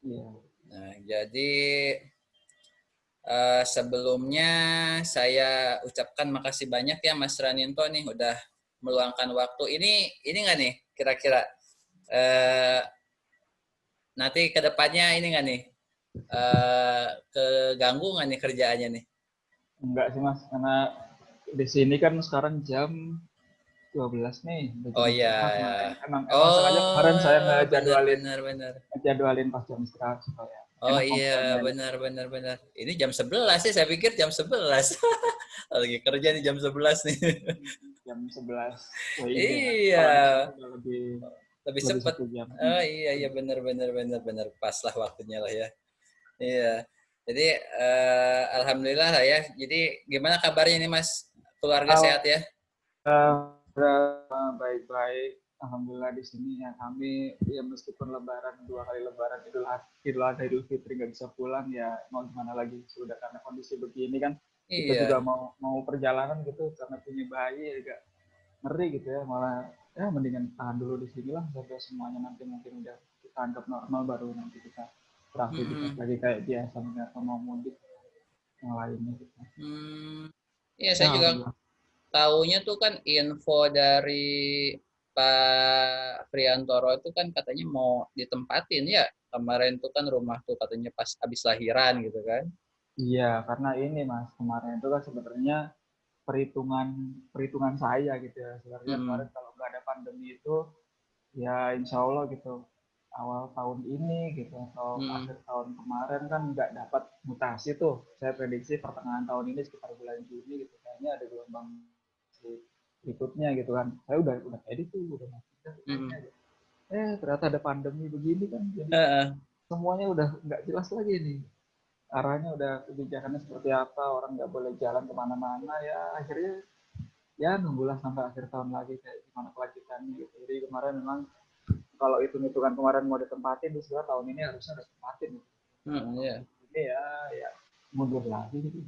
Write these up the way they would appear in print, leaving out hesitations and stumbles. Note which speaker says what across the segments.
Speaker 1: Iya.
Speaker 2: Nah, jadi sebelumnya saya ucapkan makasih banyak ya Mas Raninto nih udah meluangkan waktu. Ini nggak nih kira-kira eh, nanti ke depannya ini nggak nih keganggu nggak nih kerjaannya nih?
Speaker 1: Enggak sih Mas, karena di sini kan sekarang jam 12 nih, udah
Speaker 2: Oh
Speaker 1: jam
Speaker 2: iya.
Speaker 1: istirahat. Nah, emang sengaja kemarin saya
Speaker 2: Oh, benar
Speaker 1: ngejadwalin
Speaker 2: benar benar.
Speaker 1: ngejadwalin pas jam istirahat supaya
Speaker 2: Oh
Speaker 1: enak
Speaker 2: iya,
Speaker 1: ngobrolnya gitu.
Speaker 2: benar benar benar. Ini jam 11 sih, saya pikir jam 11. Lagi kerja nih jam 11 nih.
Speaker 1: Jam 11 WIB ya.
Speaker 2: Iya,
Speaker 1: Kalau di sini udah lebih
Speaker 2: lebih
Speaker 1: lebih
Speaker 2: cepet.
Speaker 1: 1 jam.
Speaker 2: Oh iya iya benar benar benar benar pas lah waktunya lah ya. Iya. Jadi alhamdulillah lah ya. Jadi gimana kabarnya nih Mas? Keluarga sehat ya?
Speaker 1: Baik-baik. Alhamdulillah di sini ya kami ya meskipun Lebaran 2 kali Lebaran Idul Adha Idul Fitri nggak bisa pulang ya mau gimana lagi sudah karena kondisi begini kan kita juga
Speaker 2: Iya.
Speaker 1: mau perjalanan gitu karena punya bayi agak ngeri gitu ya malah ya mendingan tahan dulu di sini lah sampai semuanya nanti mungkin udah kita anggap normal baru nanti kita beraktivitas
Speaker 2: Mm-mm.
Speaker 1: lagi kayak biasa atau mau mudik yang lainnya gitu.
Speaker 2: Hmm. Iya saya
Speaker 1: Ya
Speaker 2: juga
Speaker 1: alhamdulillah.
Speaker 2: taunya tuh kan info dari Pak Priantoro itu kan katanya mau ditempatin ya. Kemarin tuh kan rumah tuh katanya pas habis lahiran gitu kan.
Speaker 1: Iya, karena ini Mas, kemarin itu kan sebenarnya perhitungan perhitungan saya gitu ya. Sebenarnya kemarin
Speaker 2: Mm-mm.
Speaker 1: kalau nggak ada pandemi itu ya insya Allah gitu awal tahun ini gitu atau
Speaker 2: Mm-mm.
Speaker 1: akhir tahun kemarin kan nggak dapat mutasi tuh. Saya prediksi pertengahan tahun ini sekitar bulan Juni gitu kayaknya ada gelombang berikutnya gitu kan. Saya udah pede tuh udah mau pindah rumahnya
Speaker 2: Mm-mm.
Speaker 1: gitu. Ternyata ada pandemi begini kan jadi
Speaker 2: Heeh.
Speaker 1: semuanya udah nggak jelas lagi nih arahnya udah kebijakannya seperti apa orang nggak boleh jalan kemana-mana ya akhirnya ya nunggulah sampai akhir tahun lagi kayak gimana kelanjutannya gitu jadi kemarin memang kalau hitung-hitungan kemarin mau ditempatin di sebelah tahun ini harusnya harus tempatin gitu.
Speaker 2: Mm-mm,
Speaker 1: Tahun
Speaker 2: ya.
Speaker 1: ini ya mundur lagi gitu.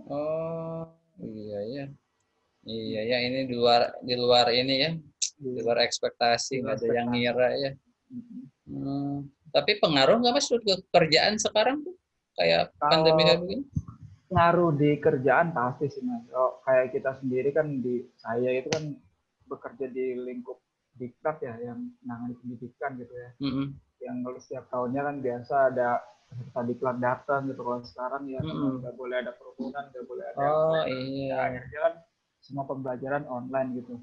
Speaker 2: Oh iya ya. Iya ya ini di luar ini ya. Di luar ekspektasi
Speaker 1: Itu
Speaker 2: nggak ada yang
Speaker 1: ekspektasi.
Speaker 2: ngira ya. Tapi pengaruh nggak Mas ke kerjaan sekarang tuh? Kayak pandemi kayak
Speaker 1: Kalau
Speaker 2: begini?
Speaker 1: ngaruh di kerjaan pasti sih mas. Oh, kayak kita sendiri kan di saya itu kan bekerja di lingkup diklat ya yang menangani pendidikan gitu ya.
Speaker 2: Mm-mm.
Speaker 1: Yang kalau setiap tahunnya kan biasa ada peserta diklat datang gitu kalau sekarang ya karena
Speaker 2: Mm-mm.
Speaker 1: nggak boleh ada kerumunan nggak boleh ada yang
Speaker 2: Oh
Speaker 1: lain ya
Speaker 2: iya.
Speaker 1: akhirnya kan semua pembelajaran online gitu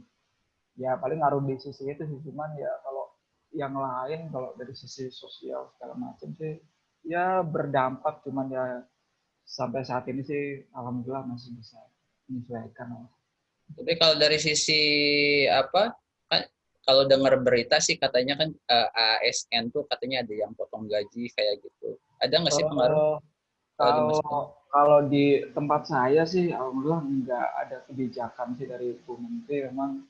Speaker 1: ya paling ngaruh di sisi itu sih cuman ya kalau yang lain kalau dari sisi sosial segala macam sih ya berdampak cuman ya sampai saat ini sih alhamdulillah masih bisa menyesuaikan.
Speaker 2: Tapi kalau dari sisi apa? Kan kalau dengar berita sih katanya kan ASN tuh katanya ada yang potong gaji kayak gitu. Ada nggak sih pengaruh
Speaker 1: Eh,
Speaker 2: kalau di Mas?
Speaker 1: Kalau kalau di tempat saya sih alhamdulillah nggak ada kebijakan sih dari Bu Menteri memang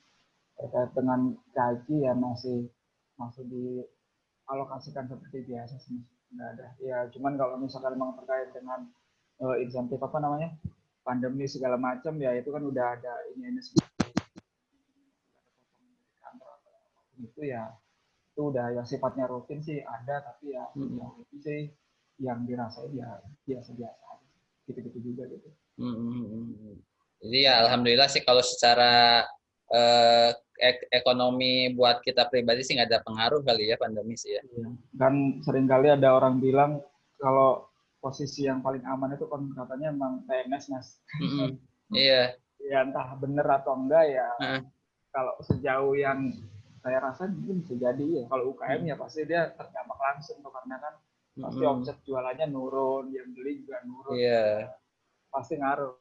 Speaker 1: terkait dengan gaji ya masih masih dialokasikan seperti biasa sih nggak ada ya cuman kalau misalkan memang terkait dengan insentif apa namanya pandemi segala macam ya itu kan udah ada ini itu ya itu udah yang sifatnya rutin sih ada tapi ya
Speaker 2: Mm-mm.
Speaker 1: sejauh itu sih yang dirasain ya biasa-biasa aja gitu-gitu juga gitu.
Speaker 2: Mm-mm. Jadi ya alhamdulillah sih kalau secara eh, ekonomi buat kita pribadi sih nggak ada pengaruh kali ya pandemi sih ya.
Speaker 1: Iya. Kan seringkali ada orang bilang kalau posisi yang paling aman itu kan katanya memang PNS mas.
Speaker 2: Mm-mm. Iya.
Speaker 1: Ya entah bener atau enggak ya
Speaker 2: Heeh.
Speaker 1: kalau sejauh yang saya rasa mungkin bisa jadi ya kalau UKM
Speaker 2: Mm-mm.
Speaker 1: ya pasti dia terdampak langsung tuh karena kan pasti
Speaker 2: Mm-mm.
Speaker 1: omset jualannya nurun yang beli juga nurun gitu
Speaker 2: Iya.
Speaker 1: ya pasti ngaruh.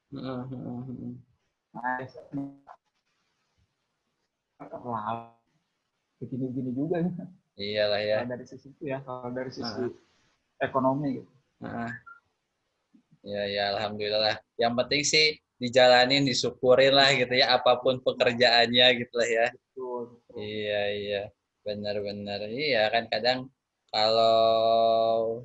Speaker 2: Heeh, heeh, heeh.
Speaker 1: Nah, begini-begini juga
Speaker 2: Iyalah ya.
Speaker 1: kalau dari sisi itu ya kalau dari sisi
Speaker 2: Heeh,
Speaker 1: ekonomi gitu.
Speaker 2: heeh. Ya, ya, alhamdulillah. Yang penting sih dijalanin, disyukurin lah gitu ya, apapun pekerjaannya gitu lah ya.
Speaker 1: Betul, betul.
Speaker 2: Iya, iya, benar-benar. Iya kan kadang kalau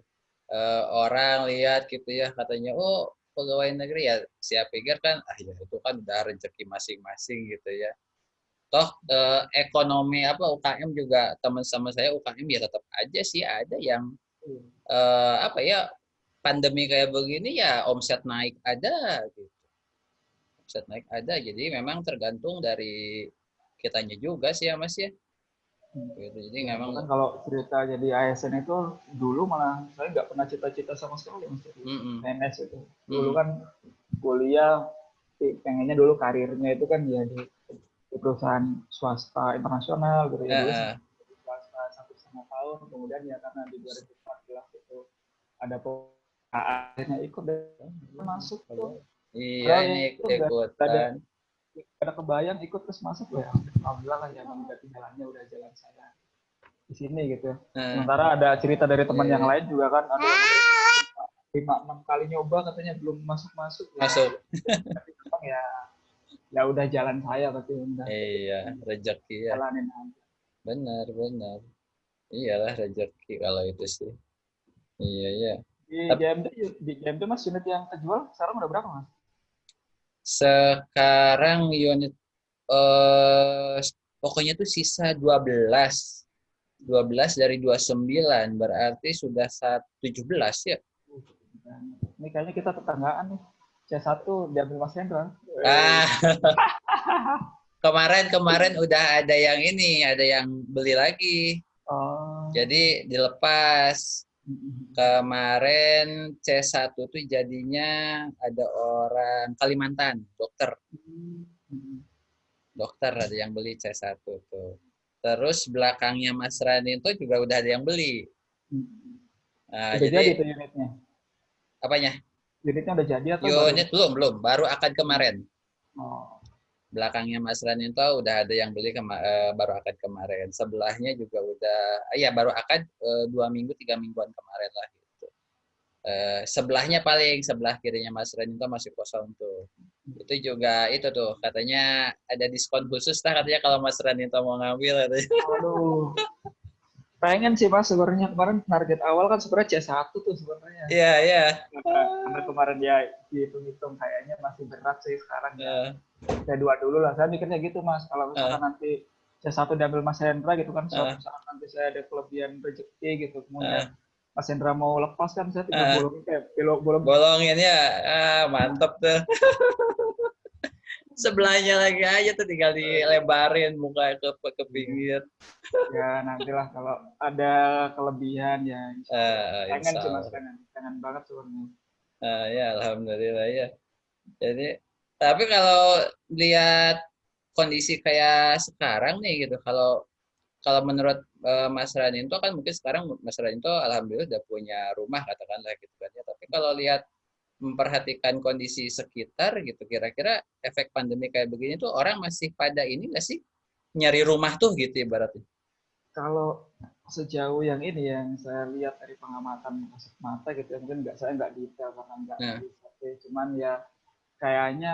Speaker 2: orang lihat gitu ya katanya, oh pegawai negeri ya, siapa pikir kan, ah ya itu kan udah rezeki masing-masing gitu ya. Toh ekonomi apa UKM juga teman sama saya UKM ya tetap aja sih ada yang apa ya pandemi kayak begini ya omset naik ada gitu. Omset naik ada jadi memang tergantung dari kitanya juga sih ya Mas ya. Gitu. Jadi
Speaker 1: Ya,
Speaker 2: memang
Speaker 1: bahkan kalau cerita jadi ASN itu dulu malah saya nggak pernah cita-cita sama sekali mas jadi PNS itu. Dulu kan kuliah pengennya dulu karirnya itu kan ya di perusahaan swasta internasional gitu ya dulu di swasta 1,5 tahun kemudian ya karena di 2014 itu ada akhirnya ikut dan masuk tuh
Speaker 2: iya
Speaker 1: padahal
Speaker 2: ini
Speaker 1: itu nggak ada
Speaker 2: ikutan.
Speaker 1: kebayang ikut terus masuk ya alhamdulillah lah ya berarti jalannya udah jalan saya di sini gitu.
Speaker 2: Nah,
Speaker 1: Sementara ada cerita dari teman yang
Speaker 2: iya,
Speaker 1: lain juga kan ada yang udah 5-6 kali nyoba katanya belum masuk ya.
Speaker 2: masuk.
Speaker 1: Tapi memang ya udah jalan saya tapi udah
Speaker 2: Iya, rezeki ya.
Speaker 1: jalanin aja.
Speaker 2: Benar, benar. Iyalah rezeki kalau itu sih. Iya, iya.
Speaker 1: Di
Speaker 2: Tapi
Speaker 1: GMD Mas unit yang kejual sekarang udah berapa Mas?
Speaker 2: sekarang unit eh pokoknya tuh sisa 12. 12 dari 29 berarti sudah 17 ya.
Speaker 1: Ini kayaknya kita tetanggaan nih. C1 diambil Mas Hendra.
Speaker 2: Ah, kemarin udah ada yang ini, ada yang beli lagi.
Speaker 1: Oh.
Speaker 2: Jadi dilepas. Kemarin C1 tuh jadinya ada orang Kalimantan, dokter. Dokter ada yang beli C1 tuh. Terus belakangnya Mas Rani itu juga udah ada yang beli. Nah,
Speaker 1: Udah jadi
Speaker 2: jadi
Speaker 1: tuh unitnya.
Speaker 2: apanya?
Speaker 1: Unitnya udah jadi atau baru?
Speaker 2: Unit belum, baru akad kemarin.
Speaker 1: Oh.
Speaker 2: Belakangnya Mas Raninto udah ada yang beli baru akad kemarin. Sebelahnya juga udah, ya baru akad 2 minggu 3 mingguan kemarin lah gitu. Sebelahnya paling sebelah kirinya Mas Raninto masih kosong tuh. Itu juga itu tuh katanya ada diskon khusus lah katanya kalau Mas Raninto mau ngambil katanya.
Speaker 1: Aduh. Pengen sih Mas sebenarnya kemarin target awal kan sebenarnya C1 tuh sebenarnya.
Speaker 2: Iya, iya.
Speaker 1: Karena kemarin ya dihitung-hitung kayaknya masih berat sih sekarang ya. C2 dulu lah. Saya mikirnya gitu Mas. Kalau misalkan nanti C1 diambil Mas Hendra gitu kan, suatu saat nanti saya ada kelebihan rezeki gitu. Kemudian Mas Hendra mau lepas kan saya tinggal
Speaker 2: bolongin ya. Mantep tuh. Sebelahnya lagi aja tuh tinggal dilebarin muka ke pinggir.
Speaker 1: Ya nantilah kalau ada kelebihan ya pengen sih Mas, pengen banget sebenarnya.
Speaker 2: Ya alhamdulillah ya. Jadi tapi kalau lihat kondisi kayak sekarang nih gitu, kalau kalau menurut Mas Raninto kan mungkin sekarang Mas Raninto alhamdulillah udah punya rumah katakanlah gitu kan ya. Tapi kalau lihat memperhatikan kondisi sekitar gitu, kira-kira efek pandemi kayak begini tuh orang masih pada ini nggak sih nyari rumah tuh gitu ibaratnya?
Speaker 1: Kalau sejauh yang ini yang saya lihat dari pengamatan kasat mata gitu ya, mungkin saya nggak detail karena nggak riset, cuman ya kayaknya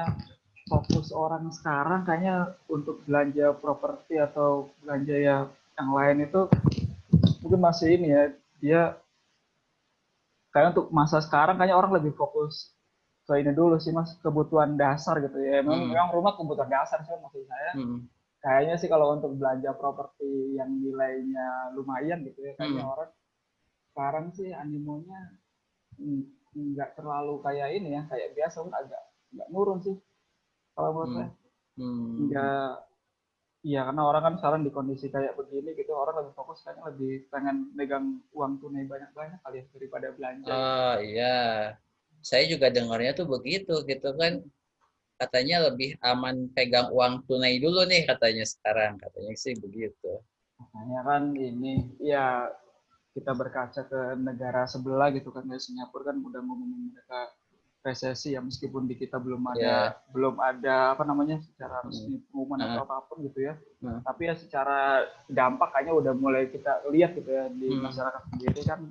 Speaker 1: fokus orang sekarang kayaknya untuk belanja properti atau belanja yang lain itu mungkin masih ini ya, dia kayak untuk masa sekarang kayaknya orang lebih fokus ke ini dulu sih Mas, kebutuhan dasar gitu ya. Memang rumah kebutuhan dasar sih maksud saya. Kayaknya sih kalau untuk belanja properti yang nilainya lumayan gitu ya, kayaknya orang sekarang sih animonya nggak terlalu kayak ini ya, kayak biasa pun agak nggak nurun sih kalau menurut saya. Nggak, iya karena orang kan sekarang di kondisi kayak begini gitu, orang lebih fokus kayaknya lebih pengen megang uang tunai banyak-banyak kali ya daripada belanja.
Speaker 2: Oh iya, saya juga dengarnya tuh begitu gitu kan. Katanya lebih aman pegang uang tunai dulu nih katanya sekarang, katanya sih begitu.
Speaker 1: Makanya kan ini, ya kita berkaca ke negara sebelah gitu kan, ya Singapura kan udah ngomongin mereka resesi ya meskipun di kita belum ada apa namanya secara resmi pengumuman atau apapun gitu ya. Tapi ya secara dampak kayaknya udah mulai kita lihat gitu ya di masyarakat sendiri kan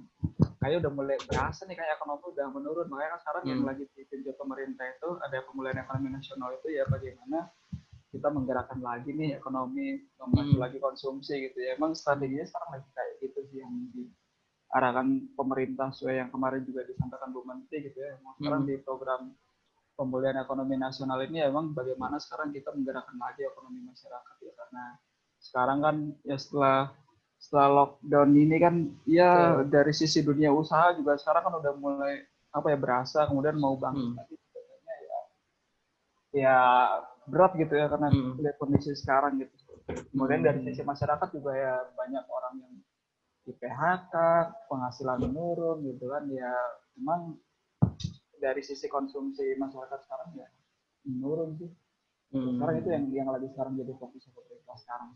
Speaker 1: kayaknya udah mulai berasa nih kayak ekonomi udah menurun. Makanya kan sekarang yang lagi ditunjuk pemerintah itu ada pemulihan ekonomi nasional itu ya bagaimana kita menggerakkan lagi nih ekonomi, memacu lagi konsumsi gitu ya. Emang strateginya sekarang lagi kayak gitu sih yang diarahkan pemerintah sesuai yang kemarin juga disampaikan Bu Menteri gitu ya. Sekarang di program pemulihan ekonomi nasional ini emang bagaimana sekarang kita menggerakkan lagi ekonomi masyarakat ya, karena sekarang kan ya setelah lockdown ini kan ya dari sisi dunia usaha juga sekarang kan udah mulai apa ya berasa, kemudian mau bangkit lagi ya berat gitu ya karena lihat kondisi sekarang gitu. Kemudian dari sisi masyarakat juga ya banyak orang yang di PHK, penghasilan menurun gitu kan ya, memang dari sisi konsumsi masyarakat sekarang ya menurun sih. Sekarang itu yang lagi sekarang jadi fokus pemerintah sekarang.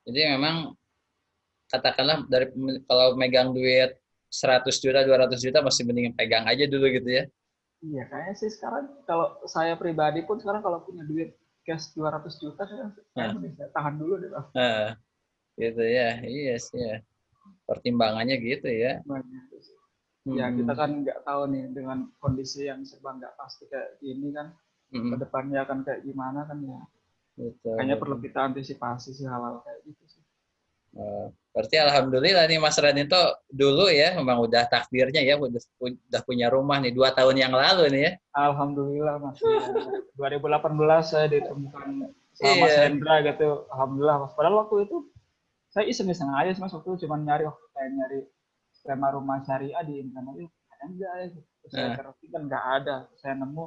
Speaker 2: Jadi memang katakanlah dari kalau megang duit 100 juta, 200 juta masih mending pegang aja dulu gitu ya.
Speaker 1: Iya, kayaknya sih sekarang kalau saya pribadi pun sekarang kalau punya duit cash 200 juta saya mending tahan dulu deh, Bang.
Speaker 2: Gitu ya. Iya sih ya. Pertimbangannya gitu ya.
Speaker 1: Ya kita kan nggak tahu nih dengan kondisi yang serba nggak pasti kayak gini kan, kedepannya akan kayak gimana kan ya.
Speaker 2: Betul,
Speaker 1: Kayaknya perlu kita antisipasi sih hal-hal kayak gitu sih.
Speaker 2: Berarti alhamdulillah nih Mas Ranito dulu ya memang udah takdirnya ya udah punya rumah nih 2 tahun yang lalu nih ya.
Speaker 1: Alhamdulillah Mas. 2018 saya ditemukan sama Mas
Speaker 2: Iya.
Speaker 1: Hendra gitu. Alhamdulillah Mas. Padahal waktu itu saya iseng-iseng aja sih Mas, waktu itu cuma nyari skema rumah syariah di internet, ada enggak ya? Terus saya cari kan nggak ada. Saya nemu,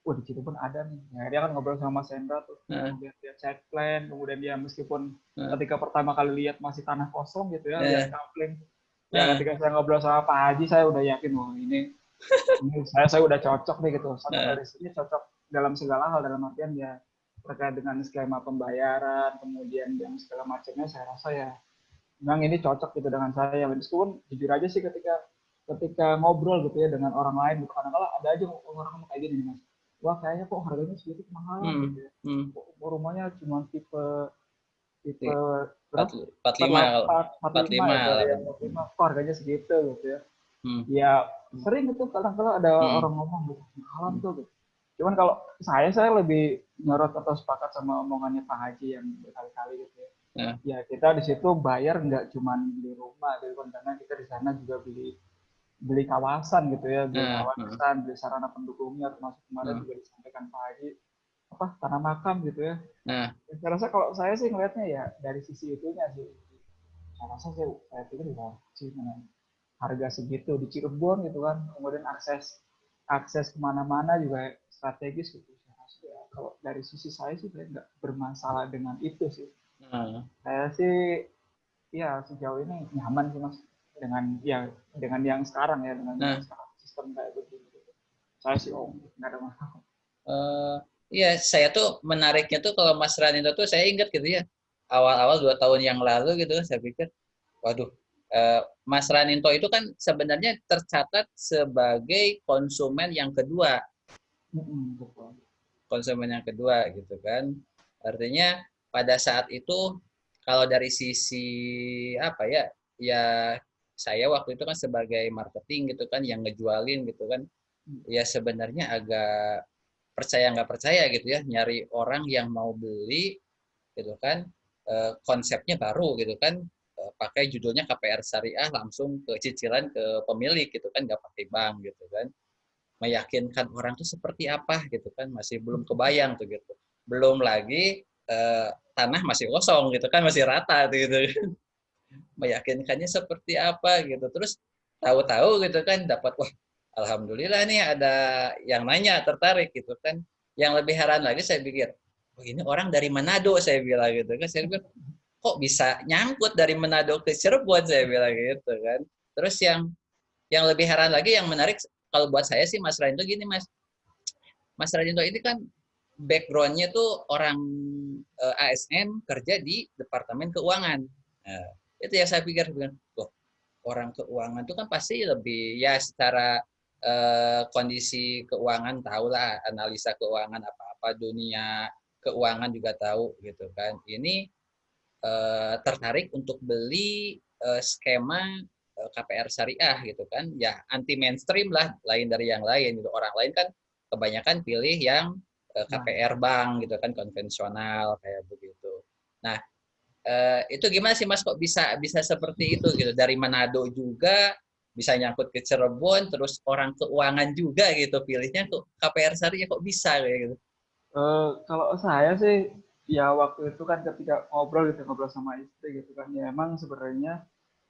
Speaker 1: wah di situ pun ada nih. Ya, dia kan ngobrol sama Mas Hendra tuh, kemudian dia chat plan, kemudian dia meskipun ketika pertama kali lihat masih tanah kosong gitu ya, lihat kapling. Ya ketika saya ngobrol sama Pak Haji, saya udah yakin, wah ini saya udah cocok nih gitu. Cocok dari sini, cocok dalam segala hal, dalam artian ya terkait dengan skema pembayaran, kemudian yang segala macamnya, saya rasa ya memang ini cocok gitu dengan saya. Meskipun jujur aja sih ketika ngobrol gitu ya dengan orang lain, gitu, kadang-kadang ada aja orang kayak gini Mas, wah kayaknya kok harganya sedikit mahal gitu ya. Rumahnya cuma tipe berapa? 45 ya, dari yang 45, kok harganya segitu gitu ya. Ya sering itu kadang-kadang ada orang ngomong gitu, mahalan tuh gitu. Cuman kalau saya lebih nyorot atau sepakat sama omongannya Pak Haji yang berkali-kali gitu ya. Ya kita di situ bayar nggak cuma beli rumah gitu kan, karena kita di sana juga beli kawasan gitu ya, beli kawasan, beli sarana pendukungnya, termasuk kemarin juga disampaikan Pak Haji apa tanah makam gitu ya. Saya rasa kalau saya sih ngelihatnya ya dari sisi itunya sih, saya rasa saya pikir ya sih dengan harga segitu di Cirebon gitu kan, kemudian akses kemana-mana juga strategis gitu. Saya rasa ya kalau dari sisi saya sih saya nggak bermasalah dengan itu sih. Saya sih ya sejauh ini nyaman sih Mas dengan yang sekarang ya, dengan yang sekarang sistem kayak begini gitu. Saya sih nggak ada masalah.
Speaker 2: Iya, saya tuh menariknya tuh kalau Mas Ranito tuh saya ingat gitu ya, awal-awal 2 tahun yang lalu gitu, saya pikir, waduh, Mas Ranito itu kan sebenarnya tercatat sebagai konsumen yang kedua. Konsumen yang kedua gitu kan. Artinya pada saat itu kalau dari sisi apa ya, ya saya waktu itu kan sebagai marketing gitu kan yang ngejualin gitu kan. Ya sebenarnya agak percaya nggak percaya gitu ya, nyari orang yang mau beli gitu kan, konsepnya baru gitu kan, pakai judulnya KPR Syariah langsung ke cicilan ke pemilik gitu kan, nggak pakai bank gitu kan, meyakinkan orang tuh seperti apa gitu kan, masih belum kebayang tuh gitu, belum lagi tanah masih kosong gitu kan, masih rata tuh gitu, meyakinkannya seperti apa gitu, terus tahu-tahu gitu kan dapat, wah alhamdulillah nih ada yang nanya tertarik gitu kan. Yang lebih heran lagi saya pikir, oh ini orang dari Manado, saya bilang gitu kan, saya pikir kok bisa nyangkut dari Manado ke Cirebon, saya bilang gitu kan. Terus yang lebih heran lagi, yang menarik kalau buat saya sih Mas Radianto gini Mas Radianto ini kan backgroundnya tuh orang ASN kerja di Departemen Keuangan. Nah, itu yang saya pikir, tuh orang keuangan itu kan pasti lebih ya secara kondisi keuangan tahulah, analisa keuangan apa-apa dunia keuangan juga tahu gitu kan. Ini tertarik untuk beli skema KPR syariah gitu kan, ya anti mainstream lah, lain dari yang lain gitu. Orang lain kan kebanyakan pilih yang KPR bank gitu kan, konvensional kayak begitu. Nah, itu gimana sih Mas kok bisa seperti itu gitu, dari Manado juga bisa nyangkut ke Cirebon, terus orang keuangan juga gitu, pilihnya kok KPR Syariah kok bisa kayak gitu.
Speaker 1: Kalau saya sih ya waktu itu kan ketika ngobrol sama istri gitu kan ya emang sebenarnya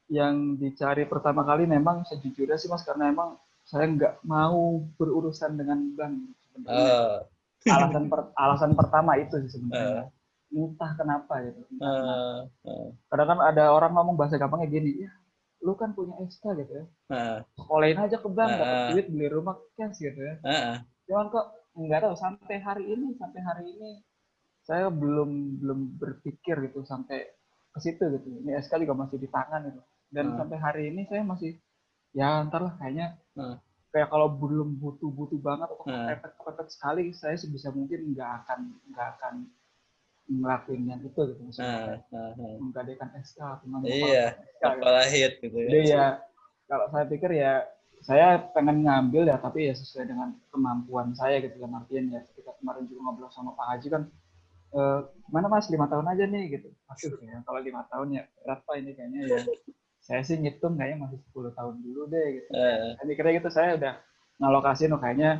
Speaker 1: yang dicari pertama kali memang sejujurnya sih Mas karena emang saya nggak mau berurusan dengan bank sebenarnya.
Speaker 2: Oh.
Speaker 1: Alasan pertama itu sih sebenarnya.
Speaker 2: Uh,
Speaker 1: Entah kenapa gitu, entah kenapa.
Speaker 2: uh, uh,
Speaker 1: Kadang kan ada orang ngomong bahasa gampangnya gini, ya lu kan punya SK gitu ya,
Speaker 2: uh,
Speaker 1: sekolahin aja ke bank dapat
Speaker 2: uh,
Speaker 1: duit beli rumah cash gitu ya.
Speaker 2: uh,
Speaker 1: Cuman kok nggak tahu sampai hari ini saya belum belum berpikir gitu sampai ke situ gitu. Ini SK juga masih di tangan gitu. Dan
Speaker 2: uh,
Speaker 1: sampai hari ini saya masih ya ntar lah kayaknya
Speaker 2: uh,
Speaker 1: kayak kalau belum butuh banget atau
Speaker 2: uh,
Speaker 1: kepepet sekali saya sebisa mungkin nggak akan ngelakuin yang itu gitu maksudnya kayak
Speaker 2: uh.
Speaker 1: menggadaikan SK atau
Speaker 2: Iya,
Speaker 1: menyekolahkan SK gitu.
Speaker 2: sekolah hit gitu ya.
Speaker 1: Jadi ya kalau saya pikir ya saya pengen ngambil ya tapi ya sesuai dengan kemampuan saya gitu kan artian ya ketika kemarin juga ngobrol sama Pak Haji kan gimana Mas 5 tahun aja nih gitu. Aduh ya kalau 5 tahun ya berapa ini kayaknya ya saya sih ngitung kayaknya masih 10 tahun dulu deh gitu ya.
Speaker 2: Uh,
Speaker 1: Saya mikirnya gitu saya udah ngalokasiin kayaknya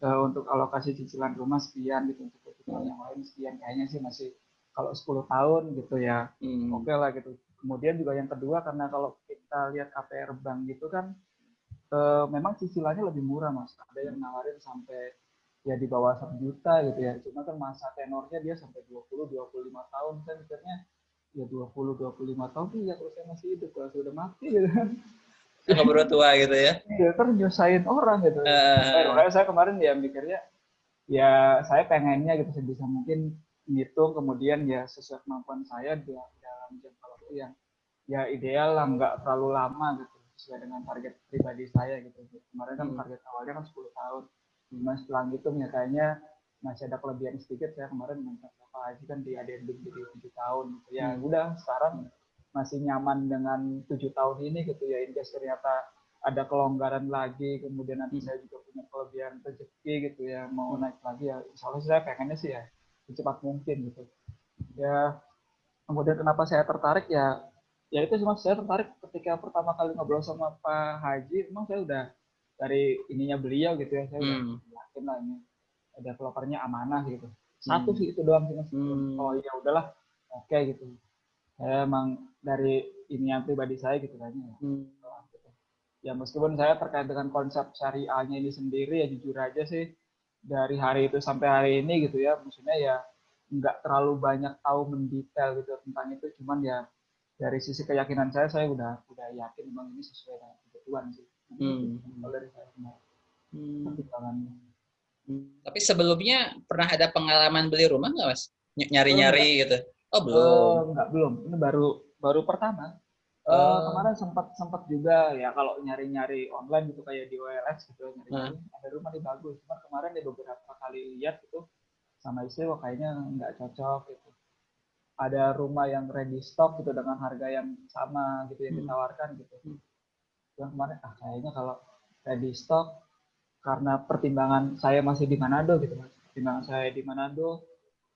Speaker 1: untuk alokasi cicilan rumah sekian gitu untuk kebutuhan yang lain sekian kayaknya sih masih kalau 10 tahun gitu ya
Speaker 2: hmm,
Speaker 1: oke lah gitu. Kemudian juga yang kedua karena kalau kita lihat KPR bank gitu kan memang cicilannya lebih murah Mas. Ada yang nawarin sampai ya di bawah 1 juta gitu ya. Cuma kan masa tenornya dia sampai 20-25 tahun. Saya mikirnya ya 20-25 tahun tuh ya kalau saya masih hidup, kalau saya udah mati gitu kan.
Speaker 2: yang keburu tua gitu ya.
Speaker 1: Ya kan nyusahin orang gitu.
Speaker 2: Uh,
Speaker 1: Makanya saya kemarin ya mikirnya ya saya pengennya gitu sebisa mungkin ngitung kemudian ya sesuai kemampuan saya dalam jangka waktu yang ya ideal lah nggak terlalu lama gitu sesuai dengan target pribadi saya gitu. Kemarin kan
Speaker 2: hmm,
Speaker 1: target awalnya kan 10 tahun. Cuma setelah ngitung ya kayaknya masih ada kelebihan sedikit saya kemarin minta Pak Haji kan di adendum jadi 7 tahun gitu. Ya
Speaker 2: hmm,
Speaker 1: udah sekarang masih nyaman dengan 7 tahun ini gitu ya. Ini ternyata ada kelonggaran lagi kemudian nanti
Speaker 2: hmm,
Speaker 1: saya juga punya kelebihan rezeki gitu ya mau
Speaker 2: hmm,
Speaker 1: naik lagi ya insya Allah saya pengennya sih ya secepat mungkin gitu ya kemudian kenapa saya tertarik ya ya itu cuma saya tertarik ketika pertama kali ngobrol sama Pak Haji memang saya udah dari ininya beliau gitu ya saya udah
Speaker 2: hmm,
Speaker 1: yakin lah ini developernya amanah gitu satu
Speaker 2: hmm,
Speaker 1: sih itu doang sih mas oh
Speaker 2: hmm,
Speaker 1: iya udahlah oke gitu saya emang dari ini yang pribadi saya gitu kayaknya ya
Speaker 2: hmm,
Speaker 1: ya meskipun saya terkait dengan konsep syariahnya ini sendiri ya jujur aja sih dari hari itu sampai hari ini gitu ya maksudnya ya nggak terlalu banyak tahu mendetail gitu tentang itu cuman ya dari sisi keyakinan saya udah yakin memang ini sesuai dengan kebutuhan sih mungkin itu
Speaker 2: hmm,
Speaker 1: kalau dari saya
Speaker 2: hmm,
Speaker 1: pertimbangannya
Speaker 2: hmm. Tapi sebelumnya pernah ada pengalaman beli rumah nggak, Mas?
Speaker 1: enggak
Speaker 2: Nyari-nyari gitu. Oh, belum.
Speaker 1: enggak belum ini baru baru pertama
Speaker 2: Oh,
Speaker 1: kemarin sempat sempat juga ya kalau nyari-nyari online gitu kayak di OLX gitu
Speaker 2: nah,
Speaker 1: nyari-nyari ada rumah nih bagus cuma kemarin ya beberapa kali lihat gitu sama istri wah kayaknya nggak cocok gitu ada rumah yang ready stock gitu dengan harga yang sama gitu yang
Speaker 2: hmm,
Speaker 1: ditawarkan gitu
Speaker 2: hmm,
Speaker 1: yang kemarin kayaknya kalau ready stock karena pertimbangan saya masih di Manado gitu mas pertimbangan saya di Manado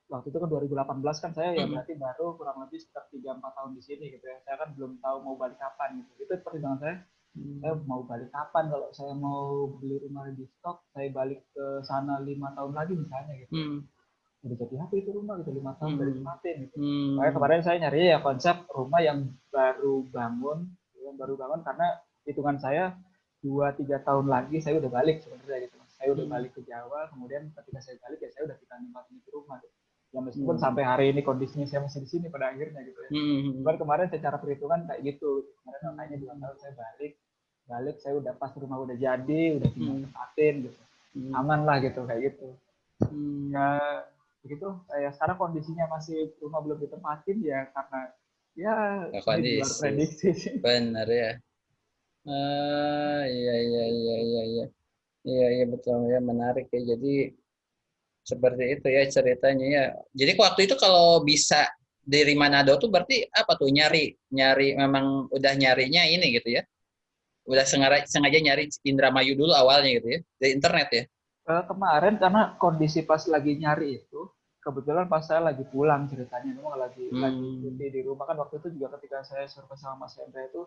Speaker 1: waktu itu kan 2018 kan saya ya
Speaker 2: hmm,
Speaker 1: berarti baru kurang lebih sekitar 3-4 tahun di sini gitu ya saya kan belum tahu mau balik kapan gitu itu pertimbangan saya
Speaker 2: hmm,
Speaker 1: mau balik kapan kalau saya mau beli rumah di stok saya balik ke sana 5 tahun lagi misalnya gitu
Speaker 2: hmm,
Speaker 1: udah jadi apa itu rumah gitu 5 tahun dari
Speaker 2: hmm,
Speaker 1: ditempatin gitu makanya
Speaker 2: hmm,
Speaker 1: kemarin saya nyari ya konsep rumah yang baru bangun karena hitungan saya 2-3 tahun lagi saya udah balik sebenarnya gitu saya udah
Speaker 2: hmm,
Speaker 1: balik ke Jawa kemudian ketika saya balik ya saya udah kita nempatin di rumah gitu. Ya meskipun
Speaker 2: hmm,
Speaker 1: sampai hari ini kondisinya saya masih di sini pada akhirnya gitu ya
Speaker 2: hmm,
Speaker 1: cuman kemarin secara perhitungan kayak gitu kemarin makanya 2 tahun
Speaker 2: hmm,
Speaker 1: saya balik balik saya udah pas rumah udah jadi udah tinggal
Speaker 2: hmm,
Speaker 1: tempatin gitu
Speaker 2: hmm,
Speaker 1: aman lah gitu kayak gitu ya
Speaker 2: hmm.
Speaker 1: begitu ya sekarang kondisinya masih rumah belum ditempatin ya karena ya
Speaker 2: Nah,
Speaker 1: ini di luar
Speaker 2: kondisi.
Speaker 1: prediksi sih.
Speaker 2: Benar ya. Ah, iya, iya, iya, iya, iya. Iya, iya, betul ya. Menarik ya. Jadi, seperti itu ya ceritanya ya. Jadi waktu itu kalau bisa dari Manado tuh berarti apa tuh nyari nyari memang udah nyarinya ini gitu ya. Udah sengaja nyari Indramayu dulu awalnya gitu ya. Dari internet ya.
Speaker 1: Kemarin karena kondisi pas lagi nyari itu kebetulan pas saya lagi pulang ceritanya memang lagi
Speaker 2: Hmm.
Speaker 1: cuti di rumah kan waktu itu juga ketika saya survei sama Mas Hendra itu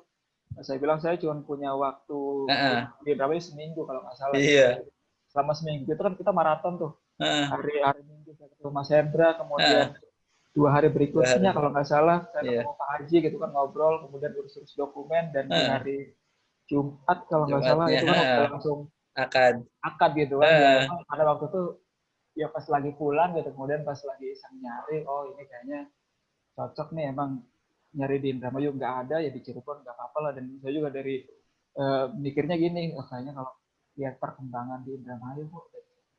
Speaker 1: Saya bilang saya cuma punya waktu
Speaker 2: Heeh.
Speaker 1: di drama seminggu kalau nggak salah gitu.
Speaker 2: Iya.
Speaker 1: Selama seminggu itu kan kita maraton tuh.
Speaker 2: Heeh.
Speaker 1: Hari Minggu saya ketemu Mas Hendra, kemudian
Speaker 2: Heeh.
Speaker 1: 2 hari
Speaker 2: 2 hari.
Speaker 1: berikutnya kalau nggak salah saya
Speaker 2: Iya.
Speaker 1: ketemu Pak Haji gitu kan ngobrol, kemudian urus-urus dokumen, dan di
Speaker 2: Heeh.
Speaker 1: hari Jumat kalau nggak salah
Speaker 2: Jumatnya,
Speaker 1: itu kan udah
Speaker 2: heeh.
Speaker 1: langsung
Speaker 2: Akad.
Speaker 1: akad gitu kan. Ya
Speaker 2: Heeh.
Speaker 1: emang pada waktu itu ya pas lagi pulang gitu, kemudian pas lagi iseng nyari, oh ini kayaknya cocok nih, emang nyari di Indramayu nggak ada, ya di Cirebon nggak apa-apa lah. Dan saya juga dari mikirnya gini, oh, kayaknya kalau lihat perkembangan di Indramayu kok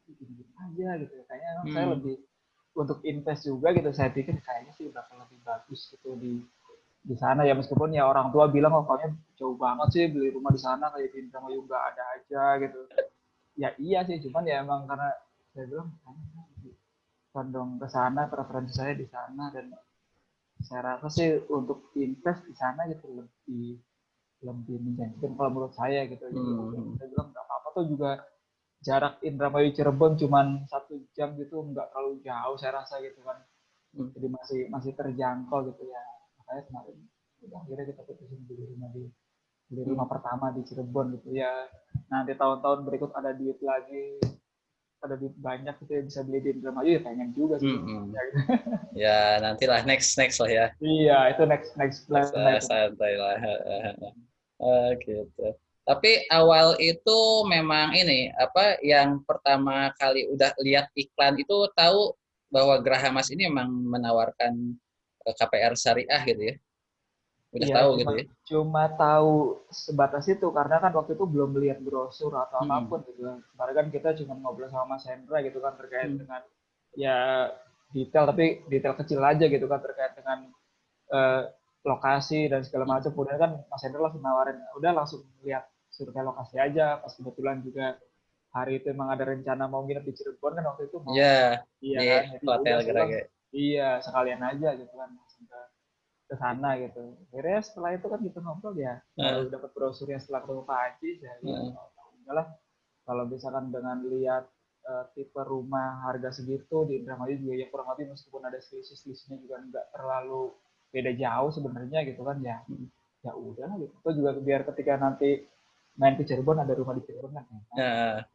Speaker 1: gini-gini aja gitu, kayaknya emang saya
Speaker 2: Hmm.
Speaker 1: lebih untuk invest juga gitu. Saya pikir kayaknya sih bakal lebih bagus gitu di sana ya, meskipun ya orang tua bilang oh kayaknya jauh banget sih beli rumah di sana, kayak di Indramayu nggak ada aja gitu. Ya iya sih, cuman ya emang karena saya bilang condong ke sana, preferensi saya di sana, dan saya rasa sih untuk invest di sana gitu lebih lebih menjanjikan kalau menurut saya gitu. Jadi ya udah,
Speaker 2: Hmm.
Speaker 1: saya bilang nggak apa-apa tuh, juga jarak Indramayu Cirebon cuman 1 jam gitu, nggak terlalu jauh saya rasa gitu kan.
Speaker 2: Hmm.
Speaker 1: Jadi masih masih terjangkau gitu ya. Makanya kemarin udah akhirnya kita putusin beli rumah
Speaker 2: Hmm.
Speaker 1: pertama di Cirebon gitu ya. Nanti tahun-tahun berikut ada duit lagi, ada duit banyak gitu ya, bisa beli di Indramayu, ya pengen juga sih
Speaker 2: Hmm.
Speaker 1: sebenarnya gitu.
Speaker 2: Ya nantilah next next lah ya.
Speaker 1: Iya, itu next next plan
Speaker 2: Next
Speaker 1: lah
Speaker 2: lah,
Speaker 1: itu.
Speaker 2: santai lah. Gitu. Tapi awal itu memang ini apa yang pertama kali udah lihat iklan itu tahu bahwa Graha Mas ini memang menawarkan KPR syariah gitu ya. Udah
Speaker 1: Iya,
Speaker 2: tahu
Speaker 1: cuma
Speaker 2: gitu ya.
Speaker 1: cuma tahu sebatas itu karena kan waktu itu belum lihat brosur atau
Speaker 2: Hmm.
Speaker 1: apapun gitu kan. Kemarin kan kita cuma ngobrol sama Mas Hendra gitu kan terkait
Speaker 2: Hmm.
Speaker 1: dengan ya detail, tapi detail kecil aja gitu kan terkait dengan eh, lokasi dan segala
Speaker 2: Hmm.
Speaker 1: macam. Kemudian kan Mas Hendra langsung nawarin, udah langsung lihat survei lokasi aja. Pas kebetulan juga hari itu emang ada rencana mau nginep di Cirebon kan waktu itu mau,
Speaker 2: Ya,
Speaker 1: iya
Speaker 2: di
Speaker 1: kan. Jadi ya
Speaker 2: Hotel
Speaker 1: udah saya bilang
Speaker 2: Gerage.
Speaker 1: iya sekalian aja gitu kan, langsung ke sana gitu. Akhirnya setelah itu kan kita ngobrol ya, baru
Speaker 2: Heeh.
Speaker 1: dapat brosurnya setelah ketemu Pak Haji. Saya bilang
Speaker 2: Heeh.
Speaker 1: oh udahlah, kalau misalkan dengan lihat tipe rumah harga segitu di Indramayu juga ya kurang lebih, meskipun ada selisih-selisihnya juga nggak terlalu beda jauh sebenarnya gitu kan ya. Ya udah gitu. Itu juga biar ketika nanti main ke Cirebon ada rumah di Cirebon kan enak.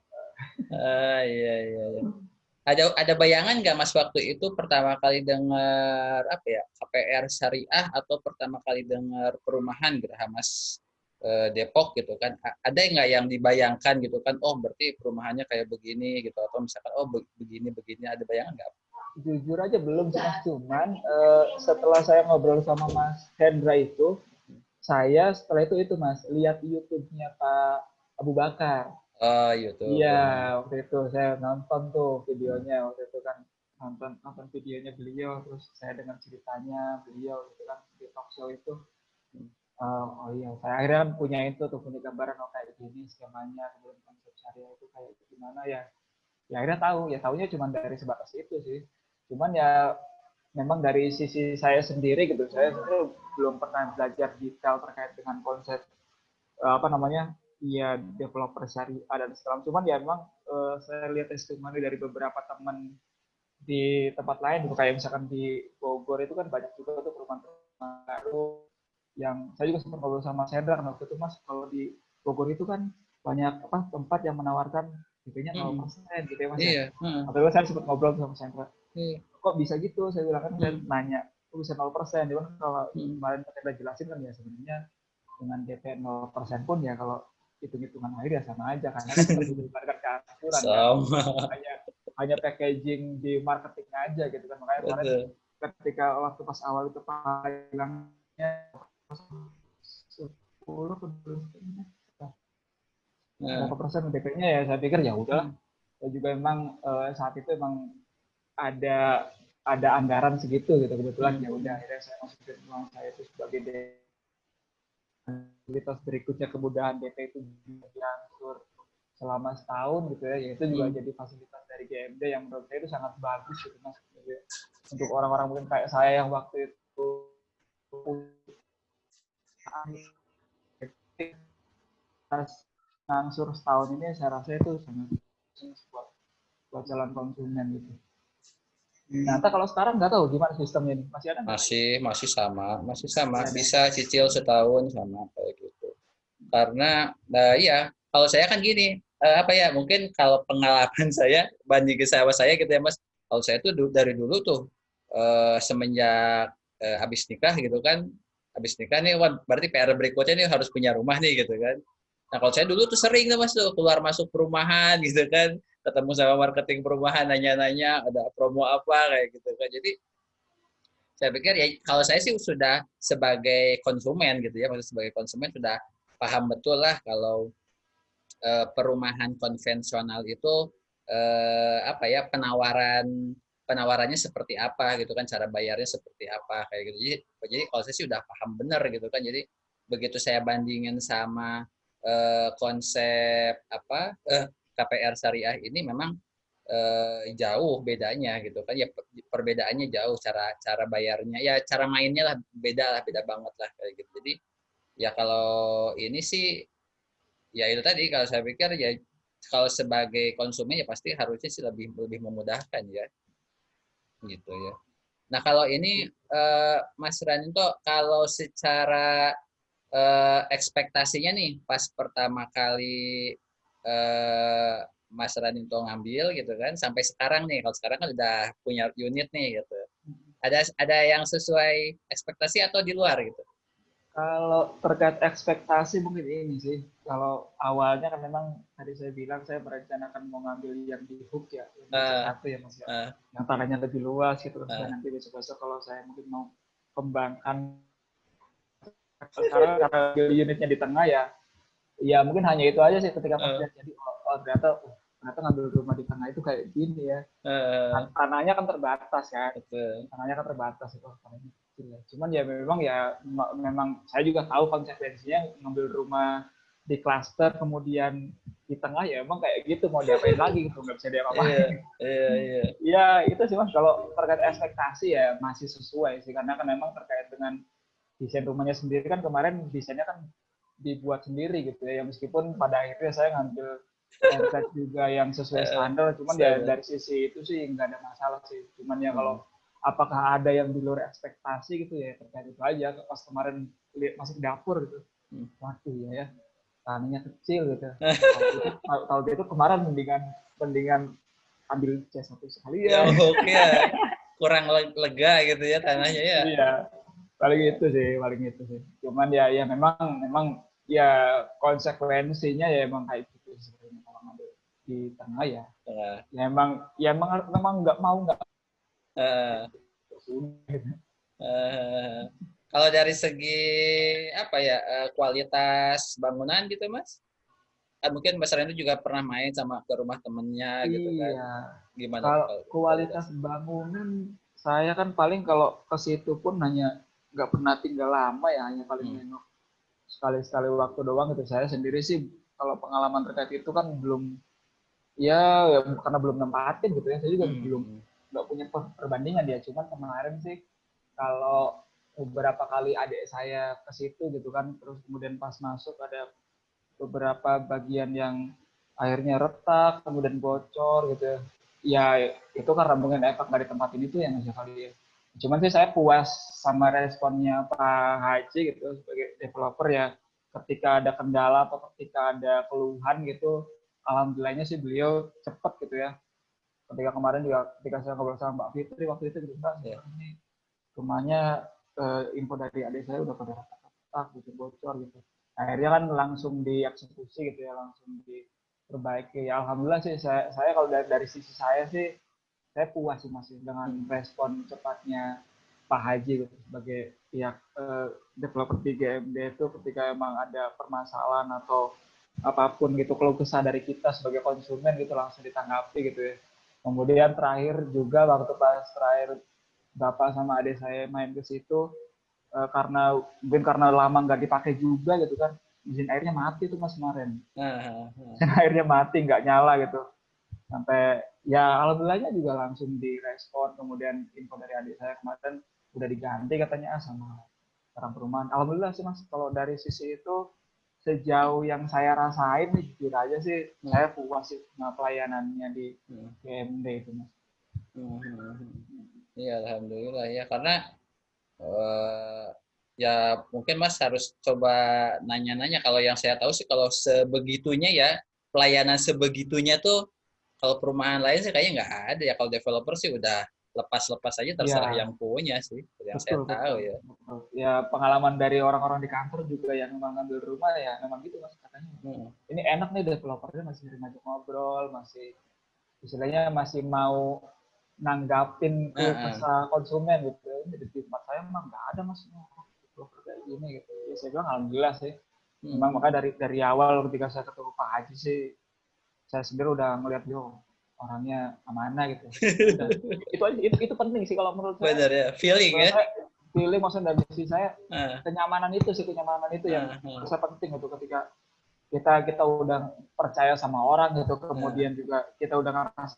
Speaker 2: Nah, iya iya iya. Ada bayangan nggak Mas waktu itu pertama kali dengar apa ya KPR syariah atau pertama kali dengar perumahan Geraha Mas Depok gitu kan? Ada nggak yang dibayangkan gitu kan? Oh berarti perumahannya kayak begini gitu atau misalkan oh begini begini ada bayangan nggak?
Speaker 1: Jujur aja belum sih Mas, cuman setelah saya ngobrol sama Mas Hendra itu, saya setelah itu Mas lihat YouTube-nya Pak Abu Bakar.
Speaker 2: Oh
Speaker 1: Iya,
Speaker 2: YouTube.
Speaker 1: waktu itu saya nonton tuh videonya, waktu itu kan nonton nonton videonya beliau, terus saya dengar ceritanya beliau gitu kan di talk show itu. Oh iya, saya akhirnya kan punya itu tuh, punya gambaran oh kayak gini skemanya, kemudian konsep syariah itu kayak gimana ya. Ya akhirnya tahu, ya tahunya cuma dari sebatas itu sih. Cuman ya memang dari sisi saya sendiri gitu, saya sebenarnya belum pernah belajar detail terkait dengan konsep apa namanya, ya developer syariah dan segala. Cuman ya memang saya lihat testimoni dari beberapa teman di tempat lain gitu, kayak misalkan di Bogor itu kan banyak juga tuh perumahan baru, yang saya juga sempat ngobrol sama Sandra kan waktu itu Mas, kalau di Bogor itu kan banyak apa tempat yang menawarkan DP-nya
Speaker 2: Hmm.
Speaker 1: 0% gitu ya Mas ya.
Speaker 2: Iya. Hmm.
Speaker 1: Waktu itu saya sempat ngobrol sama Sandra,
Speaker 2: Iya.
Speaker 1: kok bisa gitu, saya bilang kan, saya
Speaker 2: Hmm.
Speaker 1: nanya kok bisa 0%, cuman kalau
Speaker 2: Hmm.
Speaker 1: kemarin kita jelasin kan ya sebenarnya dengan DP 0% pun ya kalau hitung-hitungan akhir ya sama aja, karena kan tetap dibebankan ke angsuran kan,
Speaker 2: Sama.
Speaker 1: hanya hanya packaging di marketing aja gitu kan. Makanya kemarin
Speaker 2: Betul.
Speaker 1: ketika waktu pas awal itu Pak bilangnya 10 berapa
Speaker 2: Nah.
Speaker 1: persen DP-nya, ya saya pikir ya udah.
Speaker 2: Hmm.
Speaker 1: Saya juga emang saat itu emang ada ada anggaran segitu gitu, kebetulan ya udah
Speaker 2: Hmm.
Speaker 1: akhirnya saya masukin uang saya itu sebagai fasilitas berikutnya. Kemudahan DP itu diatur selama setahun gitu ya, itu juga
Speaker 2: Hmm.
Speaker 1: jadi fasilitas dari GMD yang menurut saya itu sangat bagus gitu Mas. Jadi, untuk orang-orang mungkin kayak saya yang waktu itu ngangsur setahun ini, saya rasa itu sangat buat buat jalan konsumen gitu. Nah, kalau sekarang nggak tahu gimana sistemnya ini, masih ada nggak?
Speaker 2: Masih sama, masih sama.
Speaker 1: Masih ada.
Speaker 2: Bisa cicil setahun sama kayak gitu. Karena ya kalau saya kan gini, apa ya, mungkin kalau pengalaman saya banding ke saya gitu ya Mas, kalau saya tuh dari dulu tuh semenjak habis nikah gitu kan, habis nikah nih, wah, berarti PR berikutnya nih harus punya rumah nih gitu kan. Nah kalau saya dulu tuh sering tuh Mas tuh keluar masuk perumahan gitu kan, ketemu sama marketing perumahan, nanya-nanya ada promo apa kayak gitu kan. Jadi saya pikir ya kalau saya sih sudah sebagai konsumen gitu ya, maksud sebagai konsumen sudah paham betul lah kalau perumahan konvensional itu apa ya, penawarannya seperti apa gitu kan, cara bayarnya seperti apa kayak gitu. Jadi kalau saya sih udah paham bener gitu kan. Jadi begitu saya bandingin sama konsep apa KPR syariah ini memang jauh bedanya gitu kan ya, perbedaannya jauh, cara cara bayarnya ya, cara mainnya lah beda banget lah kayak gitu. Jadi ya kalau ini sih ya itu tadi, kalau saya pikir ya kalau sebagai konsumen ya pasti harusnya sih lebih lebih memudahkan ya gitu ya. Nah kalau ini Mas Ranto, kalau secara ekspektasinya nih pas pertama kali eh, Mas Ranto ngambil gitu kan sampai sekarang nih, kalau sekarang kan udah punya unit nih gitu. Ada yang sesuai ekspektasi atau di luar gitu?
Speaker 1: Kalau terkait ekspektasi mungkin ini sih, kalau awalnya kan memang tadi saya bilang saya merencanakan mau ngambil yang di Hook ya, yang di
Speaker 2: Uh,
Speaker 1: C1 ya Mas ya,
Speaker 2: uh,
Speaker 1: yang tanahnya lebih luas gitu. Terus
Speaker 2: uh,
Speaker 1: nanti besok-besok kalau saya mungkin mau kembangkan, sekarang karena unitnya di tengah ya, ya mungkin hanya itu aja sih ketika pas
Speaker 2: uh,
Speaker 1: lihat jadi ternyata ngambil rumah di tengah itu kayak gini ya.
Speaker 2: uh,
Speaker 1: Tanahnya kan terbatas kan,
Speaker 2: betul.
Speaker 1: tanahnya kan terbatas itu tanahnya kecil ya. Cuman ya memang memang saya juga tahu konsekuensinya ngambil rumah di klaster kemudian di tengah ya emang kayak gitu, mau diapain lagi gitu, nggak bisa
Speaker 2: Iya,
Speaker 1: diapa-apain.
Speaker 2: iya, iya.
Speaker 1: Ya itu sih Mas, kalau terkait ekspektasi ya masih sesuai sih, karena kan memang terkait dengan desain rumahnya sendiri kan kemarin desainnya kan dibuat sendiri gitu ya, meskipun pada akhirnya saya ngambil template juga yang sesuai
Speaker 2: Uh,
Speaker 1: standar, cuman ya
Speaker 2: sama.
Speaker 1: dari sisi itu sih nggak ada masalah sih, cuman ya
Speaker 2: Hmm,
Speaker 1: kalau apakah ada yang di luar ekspektasi gitu ya terkait itu aja. Pas kemarin lihat masuk dapur gitu,
Speaker 2: hmm.
Speaker 1: waduh ya tanahnya kecil gitu, kalau itu kemarin mendingan mendingan ambil C1
Speaker 2: Ya
Speaker 1: sekalian.
Speaker 2: oke ya, kurang lega gitu ya tanahnya ya.
Speaker 1: Iya, paling itu sih, cuman ya memang memang ya konsekuensinya ya emang kayak gitu sebenarnya kalau ngambil di tengah ya.
Speaker 2: Nah,
Speaker 1: Ya memang nggak mau nggak
Speaker 2: eh,
Speaker 1: sudah.
Speaker 2: kalau dari segi apa ya, kualitas bangunan gitu Mas, kan mungkin Mas Rendo juga pernah main sama ke rumah temennya gitu kan,
Speaker 1: Iya,
Speaker 2: gimana tuh
Speaker 1: kalau
Speaker 2: kalau
Speaker 1: kualitas
Speaker 2: kualitas?
Speaker 1: bangunan saya kan paling kalau ke situ pun hanya nggak pernah tinggal lama ya, hanya paling
Speaker 2: Hmm.
Speaker 1: nengok sekali-sekali waktu doang gitu. Saya sendiri sih kalau pengalaman terkait itu kan belum, ya, ya karena belum nempatin gitu ya, saya juga
Speaker 2: Hmm.
Speaker 1: belum
Speaker 2: Hmm.
Speaker 1: nggak punya perbandingan ya. Cuman kemarin sih kalau beberapa kali adik saya ke situ gitu kan, terus kemudian pas masuk ada beberapa bagian yang akhirnya retak, kemudian bocor gitu ya. Ya itu karena mungkin efek dari tempat ini tuh yang aja kali ya. Cuman sih saya puas sama responnya Pak Haji gitu sebagai developer ya. Ketika ada kendala atau ketika ada keluhan gitu, alhamdulillahnya sih beliau cepat gitu ya. Ketika kemarin juga ketika saya ngobrol sama Mbak Fitri waktu itu gitu, Mbak
Speaker 2: Ya.
Speaker 1: ini rumahnya info dari adik saya udah pada retak gitu, bocor gitu. Akhirnya kan langsung dieksekusi gitu ya, langsung diperbaiki. Ya alhamdulillah sih saya kalau dari sisi saya sih saya puas sih masih dengan
Speaker 2: Hmm.
Speaker 1: respon cepatnya Pak Haji gitu sebagai pihak developer di GMD itu, ketika emang ada permasalahan atau apapun gitu, keluh kesah dari kita sebagai konsumen gitu langsung ditanggapi gitu ya. Kemudian terakhir juga waktu pas terakhir bapak sama adik saya main ke situ, karena mungkin karena lama nggak dipakai juga gitu kan, mesin airnya mati tuh Mas kemarin.
Speaker 2: Nah,
Speaker 1: Mesin airnya mati, nggak nyala gitu. Sampai ya alhamdulillahnya juga langsung direspon, kemudian info dari adik saya kemarin udah diganti katanya sama orang perumahan. Alhamdulillah sih Mas, kalau dari sisi itu sejauh yang saya rasain nih jujur aja sih
Speaker 2: hmm.
Speaker 1: saya puas sih sama pelayanannya di
Speaker 2: Hmm.
Speaker 1: GMD itu Mas.
Speaker 2: Hmm. Hmm. Iya alhamdulillah ya, karena eh, Ya mungkin Mas harus coba nanya-nanya. Kalau yang saya tahu sih kalau sebegitunya ya, pelayanan sebegitunya tuh kalau perumahan lain sih kayaknya nggak ada ya. Kalau developer sih udah lepas-lepas aja terserah
Speaker 1: Iya,
Speaker 2: yang punya sih. Yang saya
Speaker 1: betul,
Speaker 2: tahu
Speaker 1: betul,
Speaker 2: ya.
Speaker 1: betul. Ya pengalaman dari orang-orang di kantor juga yang memang ngambil rumah ya memang gitu Mas katanya.
Speaker 2: Hmm.
Speaker 1: Ini enak nih developernya masih ngajak ngobrol, masih istilahnya masih mau nanggapin keluh
Speaker 2: Heeh.
Speaker 1: kesah konsumen gitu. Ini di tempat saya memang nggak ada Mas developer kayak gini gitu. Ya, saya bilang alhamdulillah sih. Memang
Speaker 2: Hmm.
Speaker 1: makanya dari awal ketika saya ketemu Pak Haji sih saya sendiri udah ngeliat yo orangnya amanah gitu. Ya udah itu aja itu penting sih kalau menurut saya.
Speaker 2: Benar ya, feeling
Speaker 1: Menurut
Speaker 2: ya.
Speaker 1: saya pilih maksudnya dari sisi saya
Speaker 2: Heeh.
Speaker 1: kenyamanan itu yang
Speaker 2: Heeh.
Speaker 1: menurut saya penting gitu ketika kita udah percaya sama orang gitu
Speaker 2: Heeh.
Speaker 1: kemudian juga kita udah ngerasa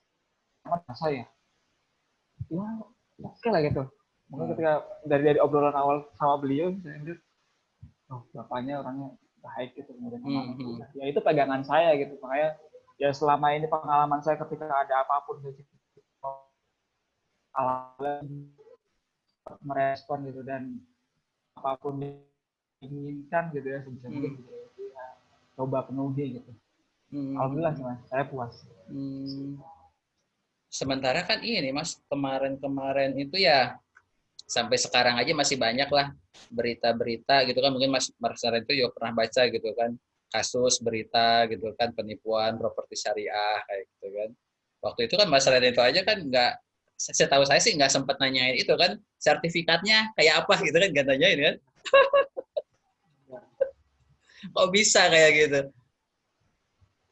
Speaker 1: rasa ya ya oke lah gitu mungkin
Speaker 2: Heeh.
Speaker 1: ketika dari obrolan awal sama beliau saya lihat oh bapaknya orangnya baik gitu kemudian amanah
Speaker 2: Hmm.
Speaker 1: ya itu pegangan saya gitu makanya ya selama ini pengalaman saya ketika ada apapun gitu alat merespon gitu dan apapun diinginkan gitu ya sebisa
Speaker 2: Hmm.
Speaker 1: mungkin gitu ya, coba penuhi gitu alhamdulillah
Speaker 2: Hmm.
Speaker 1: sih mas saya puas.
Speaker 2: Hmm. Sementara kan ini Mas, kemarin-kemarin itu ya sampai sekarang aja masih banyak lah berita-berita gitu kan, mungkin Mas Marsara itu juga pernah baca gitu kan, kasus berita gitu kan, penipuan properti syariah kayak gitu kan. Waktu itu kan Mas Raden itu aja kan nggak, setahu saya sih nggak sempat nanyain itu kan, sertifikatnya kayak apa gitu kan, nggak nanyain kan, kok bisa kayak gitu.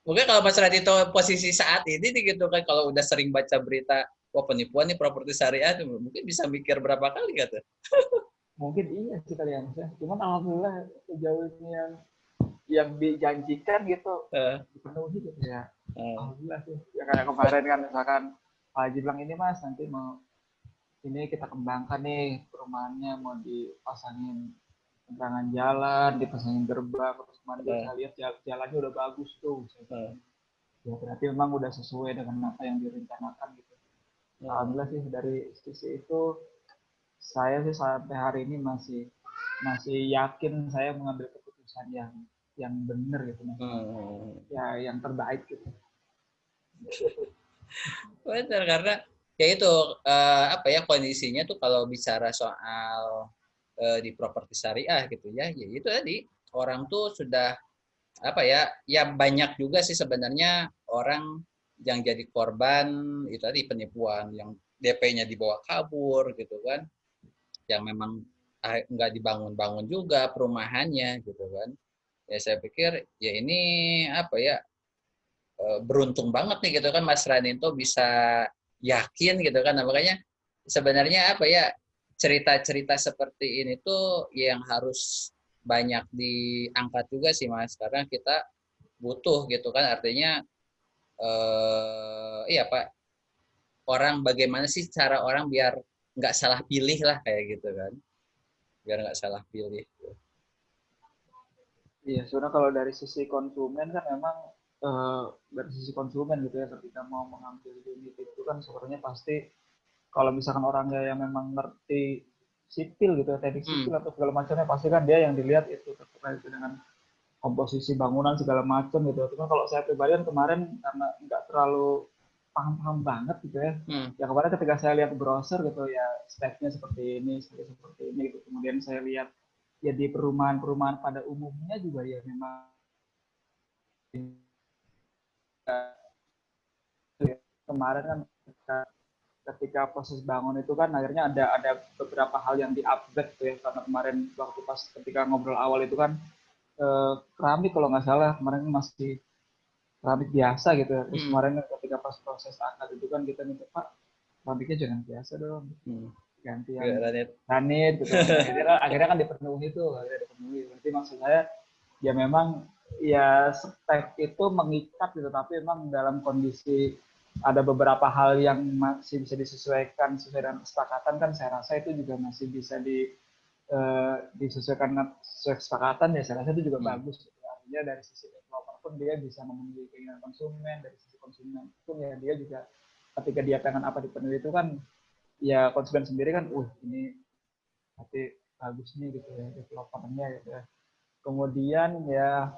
Speaker 2: Mungkin kalau Mas Radito posisi saat ini nih gitu kan, kalau udah sering baca berita, wah penipuan nih properti syariah, mungkin bisa mikir berapa kali gitu.
Speaker 1: Mungkin iya sih kali ya mas ya cuman alhamdulillah sejauh ini yang dijanjikan gitu
Speaker 2: Uh,
Speaker 1: dipenuhi gitu ya
Speaker 2: uh,
Speaker 1: alhamdulillah sih ya kayak kemarin kan misalkan Pak Haji bilang ini mas nanti mau ini kita kembangkan nih perumahannya mau dipasangin penerangan jalan dipasangin gerbang terus kemarin
Speaker 2: uh,
Speaker 1: saya lihat jalannya udah bagus tuh saya bilang,
Speaker 2: uh,
Speaker 1: ya berarti memang udah sesuai dengan apa yang direncanakan gitu
Speaker 2: uh.
Speaker 1: alhamdulillah sih dari sisi itu saya sih sampai hari ini masih masih yakin saya mengambil keputusan yang benar gitu mas
Speaker 2: Hmm.
Speaker 1: ya yang terbaik gitu.
Speaker 2: Benar karena ya itu apa ya kondisinya tuh kalau bicara soal di properti syariah gitu ya, ya itu tadi orang tuh sudah apa ya, ya banyak juga sih sebenarnya orang yang jadi korban itu tadi penipuan yang DP-nya dibawa kabur gitu kan, yang memang nggak dibangun-bangun juga perumahannya gitu kan. Ya saya pikir ya ini apa ya, beruntung banget nih gitu kan Mas Raninto bisa yakin gitu kan. Nah, makanya sebenarnya apa ya, cerita-cerita seperti ini tuh yang harus banyak diangkat juga sih Mas, karena kita butuh gitu kan, artinya iya Pak, orang bagaimana sih cara orang biar nggak salah pilih lah kayak gitu kan, biar nggak salah pilih.
Speaker 1: Iya, sebenarnya kalau dari sisi konsumen kan memang dari sisi konsumen gitu ya ketika mau mengambil unit itu kan sebenarnya pasti kalau misalkan orangnya yang memang ngerti sipil gitu ya, teknik
Speaker 2: Hmm.
Speaker 1: sipil atau segala macamnya pasti kan dia yang dilihat itu terkait dengan komposisi bangunan segala macam gitu. Cuma kalau saya pribadi kan kemarin karena nggak terlalu paham-paham banget gitu ya.
Speaker 2: Hmm.
Speaker 1: Ya kemarin ketika saya lihat browser gitu ya speknya seperti ini gitu. Kemudian saya lihat ya di perumahan-perumahan pada umumnya juga ya memang kemarin kan ketika proses bangun itu kan akhirnya ada beberapa hal yang diupgrade tuh ya karena kemarin waktu pas ketika ngobrol awal itu kan keramik kalau nggak salah kemarin masih keramik biasa gitu ya. Terus
Speaker 2: Hmm.
Speaker 1: kemarin ketika pas proses akad itu kan kita minta Pak keramiknya jangan biasa dong
Speaker 2: Hmm.
Speaker 1: ganti yang
Speaker 2: Gak, Ranit.
Speaker 1: granit gitu kan akhirnya kan dipenuhi tuh akhirnya dipenuhi berarti maksud saya ya memang ya spek itu mengikat gitu tapi memang dalam kondisi ada beberapa hal yang masih bisa disesuaikan sesuai dengan kesepakatan kan saya rasa itu juga masih bisa disesuaikan dengan sesuai kesepakatan ya saya rasa itu juga
Speaker 2: Hmm.
Speaker 1: bagus artinya dari sisi developer pun dia bisa memenuhi keinginan konsumen dari sisi konsumen pun ya dia juga ketika dia pengen apa dipenuhi itu kan ya konsumen sendiri kan ini tapi bagusnya gitu ya developernya gitu ya. Kemudian ya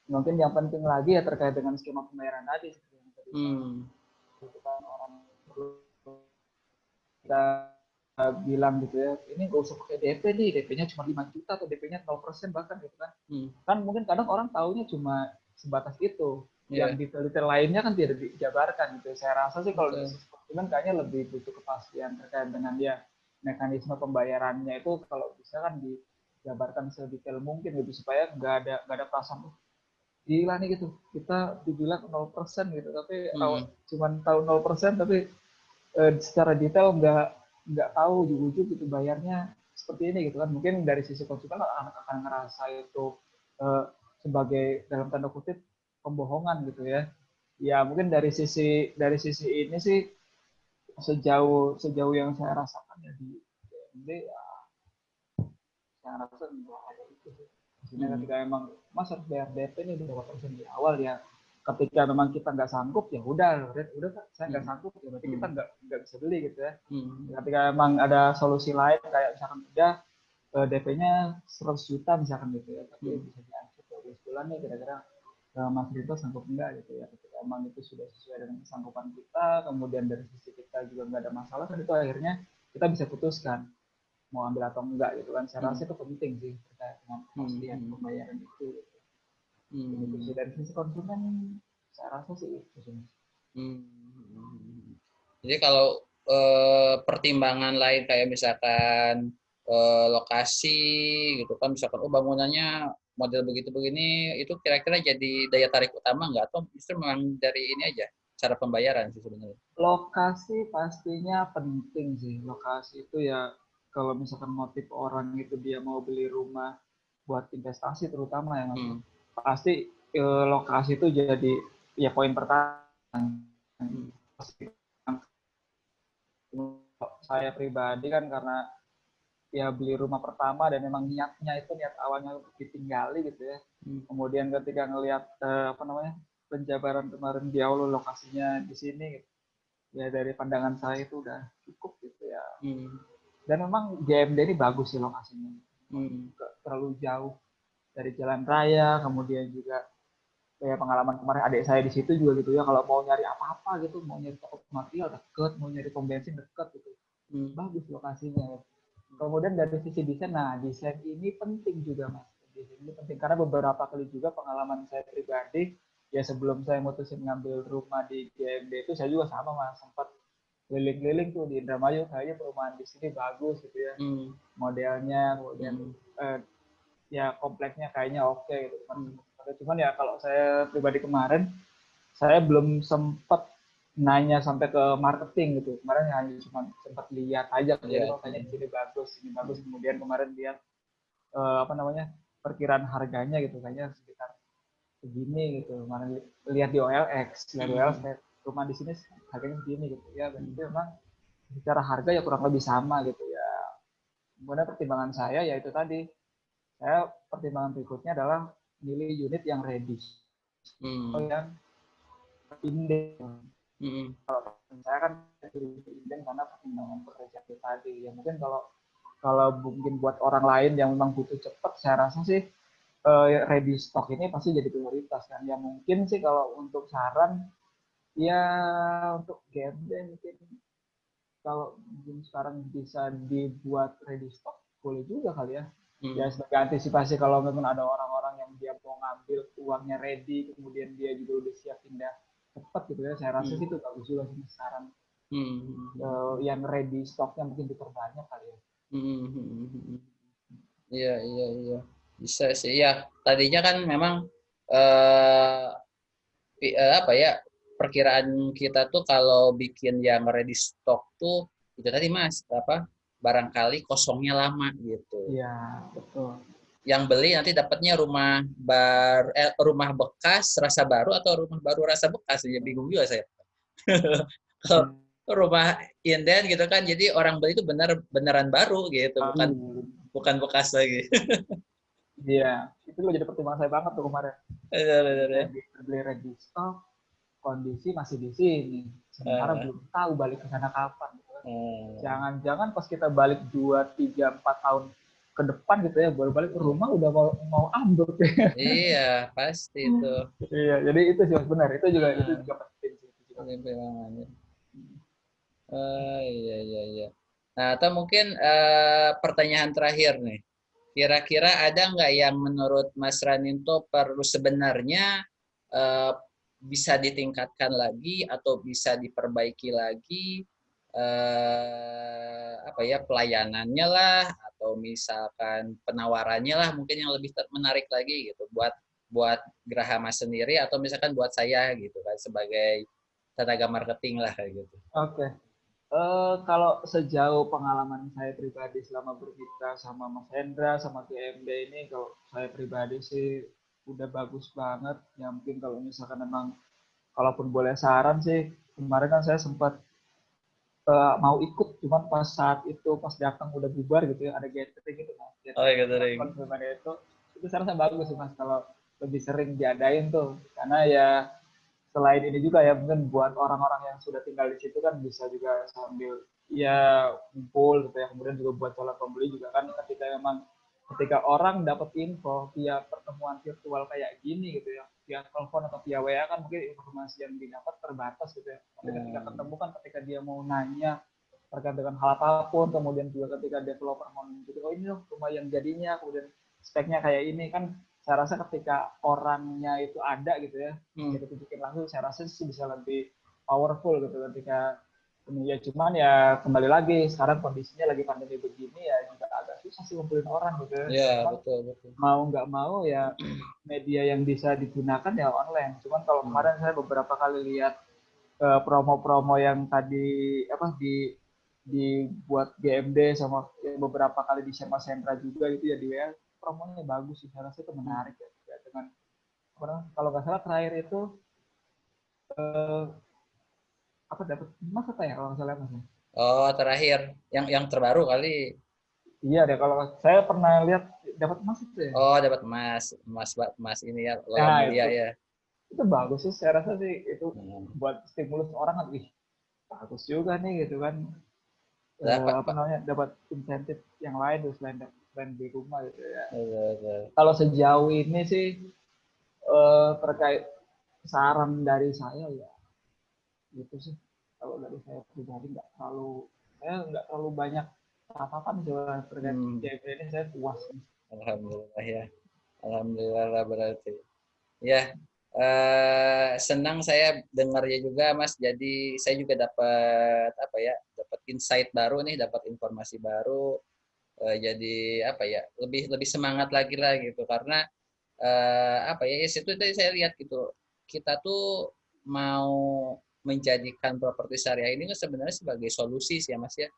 Speaker 1: mungkin yang penting lagi ya terkait dengan skema pembayaran tadi yang tadi itu kan orang kita bilang gitu ya, ini nggak usah pakai DP nih, DP-nya cuma 5 juta atau DP-nya 0% bahkan gitu kan. Kan mungkin kadang orang taunya cuma sebatas itu. Yang detail-detail lainnya kan tidak dijabarkan gitu. Saya rasa sih kalau dari sisi konsumen kayaknya lebih butuh kepastian terkait dengan dia mekanisme pembayarannya itu kalau bisa kan dijabarkan sedetail mungkin gitu supaya nggak ada perasaan gila nih gitu. Kita dibilang 0% gitu, tapi cuma tahu 0% tapi secara detail nggak tahu ujung-ujung gitu bayarnya seperti ini gitu kan. Mungkin dari sisi konsumen akan ngerasa itu sebagai dalam tanda kutip pembohongan gitu ya. Ya mungkin dari sisi ini sih sejauh yang saya rasakan ya di DMD ya saya rasa nggak ada itu sih. Maksudnya ketika emang mas harus bayar DP nih berapa persen di awal ya. Ketika memang kita nggak sanggup ya udah saya nggak sanggup ya berarti kita nggak bisa beli gitu ya. Ketika emang ada solusi lain kayak misalkan udah DP-nya 100 juta misalkan gitu ya, tapi bisa diangsur 12 bulan nih kira-kira Mas Rito sanggup enggak gitu ya. Ketika emang itu sudah sesuai dengan kesanggupan kita, kemudian dari sisi kita juga nggak ada masalah kan itu akhirnya kita bisa putuskan mau ambil atau enggak gitu kan. Saya rasa itu penting sih terkait dengan kepastian pembayaran itu. Gitu sih dari sisi konsumen saya rasa sih itu sih.
Speaker 2: Jadi kalau pertimbangan lain kayak misalkan lokasi gitu kan, misalkan bangunannya model begitu begini, itu kira-kira jadi daya tarik utama nggak atau justru memang dari ini aja cara pembayaran sih sebenarnya?
Speaker 1: Lokasi pastinya penting sih. Lokasi itu ya kalau misalkan motif orang itu dia mau beli rumah buat investasi terutama ya mas, pasti lokasi itu jadi ya poin pertama. Saya pribadi kan karena ya beli rumah pertama dan memang niatnya itu niat awalnya ditinggali gitu ya. Kemudian ketika ngelihat penjabaran kemarin di awal lokasinya di sini gitu. Ya dari pandangan saya itu udah cukup gitu ya. Dan memang GMD ini bagus sih lokasinya. Gak terlalu jauh dari jalan raya, kemudian juga kayak pengalaman kemarin adik saya di situ juga gitu ya, kalau mau nyari apa-apa gitu, mau nyari toko material deket, mau nyari pom bensin deket gitu. Bagus lokasinya. Kemudian dari sisi desain, nah desain ini penting juga mas. Desain ini penting karena beberapa kali juga pengalaman saya pribadi, ya sebelum saya mutusin ngambil rumah di GMD itu saya juga sama mas, sempat keliling-keliling tuh di Indramayu, kayaknya perumahan di sini bagus gitu ya, modelnya, kemudian ya kompleksnya kayaknya oke gitu. Cuman ya kalau saya pribadi kemarin, saya belum sempat nanya sampai ke marketing gitu. Kemarin hanya cuma sempat lihat aja, jadi makanya di sini bagus, ini bagus. Kemudian kemarin lihat perkiraan harganya gitu, kayaknya sekitar segini gitu. Kemarin lihat di OLX, rumah di sini harganya segini gitu ya. Berarti memang secara harga ya kurang lebih sama gitu ya. Kemudian pertimbangan saya yaitu tadi, saya pertimbangan berikutnya adalah milih unit yang ready, yang inden. Saya kan inden karena pertimbangan pekerjaan tadi. Ya mungkin kalau mungkin buat orang lain yang memang butuh cepat, saya rasa sih ready stock ini pasti jadi prioritas kan. Ya mungkin sih kalau untuk saran, ya untuk GMD mungkin kalau mungkin sekarang bisa dibuat ready stock boleh juga kali ya. Ya sebagai antisipasi kalau memang ada orang-orang yang dia mau ngambil uangnya ready, kemudian dia juga udah siap pindah cepat gitu ya. Saya rasa sih itu bagus juga sih sekarang. Yang ready stocknya mungkin diperbanyak kali ya.
Speaker 2: Iya. Bisa sih. Ya, tadinya kan memang perkiraan kita tuh kalau bikin yang ready stock tuh itu tadi Mas, barangkali kosongnya lama gitu.
Speaker 1: Iya, betul.
Speaker 2: Yang beli nanti dapatnya rumah bekas rasa baru atau rumah baru rasa bekas, ya bingung juga saya. Kalau rumah inden gitu kan, jadi orang beli itu beneran baru gitu, bukan bekas lagi.
Speaker 1: Iya, itu juga jadi pertimbangan saya banget tuh kemarin. Beli ready stock, kondisi masih di sini, sementara belum tahu balik ke sana kapan. Jangan-jangan pas kita balik 2, 3, 4 tahun ke depan gitu ya, baru balik ke rumah udah mau ambruk ya.
Speaker 2: Iya, pasti itu.
Speaker 1: Iya, jadi itu sih Mas, benar. Itu
Speaker 2: Nah,
Speaker 1: juga penting sih. Itu juga penting.
Speaker 2: pertimbangannya. Iya, iya, iya. Nah, atau mungkin pertanyaan terakhir nih. Kira-kira ada nggak yang menurut Mas Raninto perlu sebenarnya eh, bisa ditingkatkan lagi atau bisa diperbaiki lagi apa ya pelayanannya lah atau misalkan penawarannya lah mungkin yang lebih menarik lagi gitu buat buat Graha Mas sendiri atau misalkan buat saya gitu kan sebagai tenaga marketing lah kayak gitu.
Speaker 1: Oke. Kalau sejauh pengalaman saya pribadi selama bermitra sama Mas Hendra, sama GMD ini, kalau saya pribadi sih udah bagus banget. Ya mungkin kalau misalkan memang, kalaupun boleh saran sih, kemarin kan saya sempat mau ikut, cuman pas saat itu, pas datang udah bubar gitu ya, ada gathering gitu Mas.
Speaker 2: Oh iya
Speaker 1: Gathering buat
Speaker 2: gathering.
Speaker 1: konsumen itu saya rasa bagus sih Mas, kalau lebih sering diadain tuh. Karena ya selain ini juga ya mungkin buat orang-orang yang sudah tinggal di situ kan bisa juga sambil ya kumpul gitu ya, kemudian juga buat calon pembeli juga kan, ketika orang dapat info via pertemuan virtual kayak gini gitu ya, via telepon atau via WA kan mungkin informasi yang didapat terbatas gitu ya, tapi ketika ketemu kan, ketika dia mau nanya terkait dengan hal apapun, kemudian juga ketika developer mau nunjukin, oh ini loh rumah yang jadinya, kemudian speknya kayak ini kan, saya rasa ketika orangnya itu ada gitu ya, bisa ditunjukin langsung, saya rasa sih bisa lebih powerful gitu ketika ini ya. Cuman ya kembali lagi, sekarang kondisinya lagi pandemi begini ya, juga agak susah sih ngumpulin orang gitu ya.
Speaker 2: Iya
Speaker 1: Cuman
Speaker 2: betul betul.
Speaker 1: mau nggak mau ya media yang bisa digunakan ya online. Cuman kalau kemarin saya beberapa kali lihat promo-promo yang tadi apa dibuat GMD sama beberapa kali di Sama Sentra juga gitu ya di WA, promonya bagus sih, saya rasa itu menarik ya, dengan kalau nggak salah terakhir itu eh, apa dapat emas apa ya kalau nggak salah Mas.
Speaker 2: Oh terakhir yang terbaru kali.
Speaker 1: Iya deh, kalau saya pernah lihat dapat emas itu ya.
Speaker 2: Oh dapat emas emas emas ini ya logam
Speaker 1: Nah
Speaker 2: mulia ya.
Speaker 1: itu bagus sih, saya rasa sih itu
Speaker 2: Hmm.
Speaker 1: buat stimulus orang kan, wih bagus juga nih gitu kan.
Speaker 2: Dapat
Speaker 1: Apa
Speaker 2: Pak.
Speaker 1: namanya, dapat insentif yang lain tuh selain di rumah gitu ya.
Speaker 2: Betul,
Speaker 1: Kalau sejauh ini sih terkait saran dari saya ya gitu sih. Kalau dari saya pribadi nggak terlalu banyak catatan sebenarnya terkait
Speaker 2: hmm.
Speaker 1: GP ini, saya puas.
Speaker 2: Alhamdulillah ya. Alhamdulillah lah berarti. Ya, senang saya dengarnya juga, Mas. Jadi saya juga dapat apa ya, dapat insight baru nih, dapat informasi baru. Jadi apa ya, lebih lebih semangat lagi lah gitu. Karena apa ya, ya situ tadi saya lihat gitu. Kita tuh mau menjadikan properti syariah ini kan sebenarnya sebagai solusi sih ya, Mas ya.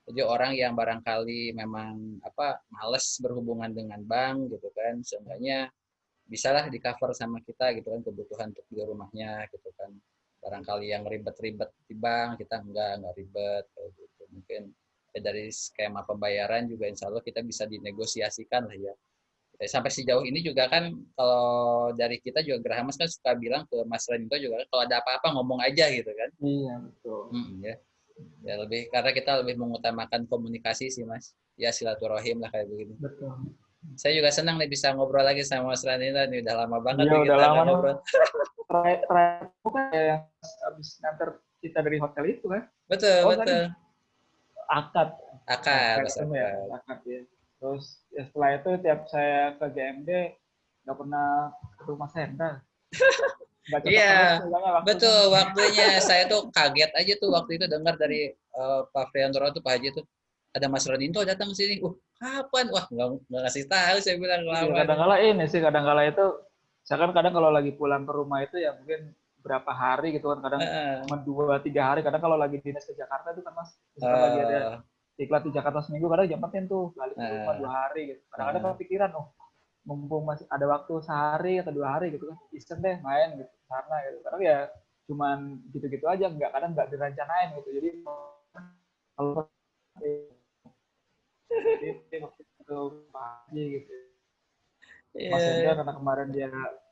Speaker 2: Jadi orang yang barangkali memang apa males berhubungan dengan bank gitu kan, seenggaknya bisalah di cover sama kita gitu kan kebutuhan untuk di rumahnya gitu kan. Barangkali yang ribet-ribet di bank kita enggak ribet kayak gitu. Mungkin ya dari skema pembayaran juga insya Allah kita bisa dinegosiasikan lah ya. Sampai sejauh ini juga kan kalau dari kita juga Grahamas kan suka bilang ke Mas Renito juga kalau ada apa-apa ngomong aja gitu kan.
Speaker 1: Iya betul.
Speaker 2: Ya. Ya lebih karena kita lebih mengutamakan komunikasi sih Mas. Ya silaturahim lah kayak begini.
Speaker 1: Betul.
Speaker 2: Saya juga senang nih bisa ngobrol lagi sama Mas Ranita nih. Udah lama banget
Speaker 1: Iya
Speaker 2: nih
Speaker 1: udah
Speaker 2: kita
Speaker 1: lama
Speaker 2: nggak
Speaker 1: nih.
Speaker 2: ngobrol.
Speaker 1: Terakhir bukan yang habis nganter kita dari hotel itu kan?
Speaker 2: Betul,
Speaker 1: Oh tadi
Speaker 2: betul.
Speaker 1: akad,
Speaker 2: Akad, Mas
Speaker 1: ketemu ya,
Speaker 2: Akad.
Speaker 1: akad ya. Terus ya setelah itu tiap saya ke GMD nggak pernah ke rumah Senda, nggak cocok
Speaker 2: Iya,
Speaker 1: terus misalnya waktunya.
Speaker 2: betul. Waktunya saya tuh kaget aja tuh waktu itu dengar dari Pak Friantoro tuh Pak Haji tuh ada Mas Ranito datang ke sini. Kapan? Wah, nggak ngasih tahu saya bilang
Speaker 1: Iya
Speaker 2: lama nih.
Speaker 1: kadang-kala ini sih, kadang-kala itu saya kan kadang kalau lagi pulang ke rumah itu ya mungkin berapa hari gitu kan, kadang
Speaker 2: Heeh.
Speaker 1: cuma 2-3 hari, kadang kalau lagi dinas ke Jakarta itu kan Mas, misalkan lagi ada
Speaker 2: Oh,
Speaker 1: iklan di Jakarta seminggu, kadang jempetin tuh balik ke rumah
Speaker 2: heeh,
Speaker 1: 2 hari gitu, kadang-kadang
Speaker 2: heeh.
Speaker 1: kepikiran, oh mumpung masih ada waktu sehari atau 2 hari gitu kan, iseng deh main gitu karena gitu, karena ya cuman gitu-gitu aja, kadang nggak direncanain gitu, jadi kalau waktu itu pagi gitu Mas Hendra,
Speaker 2: Iya,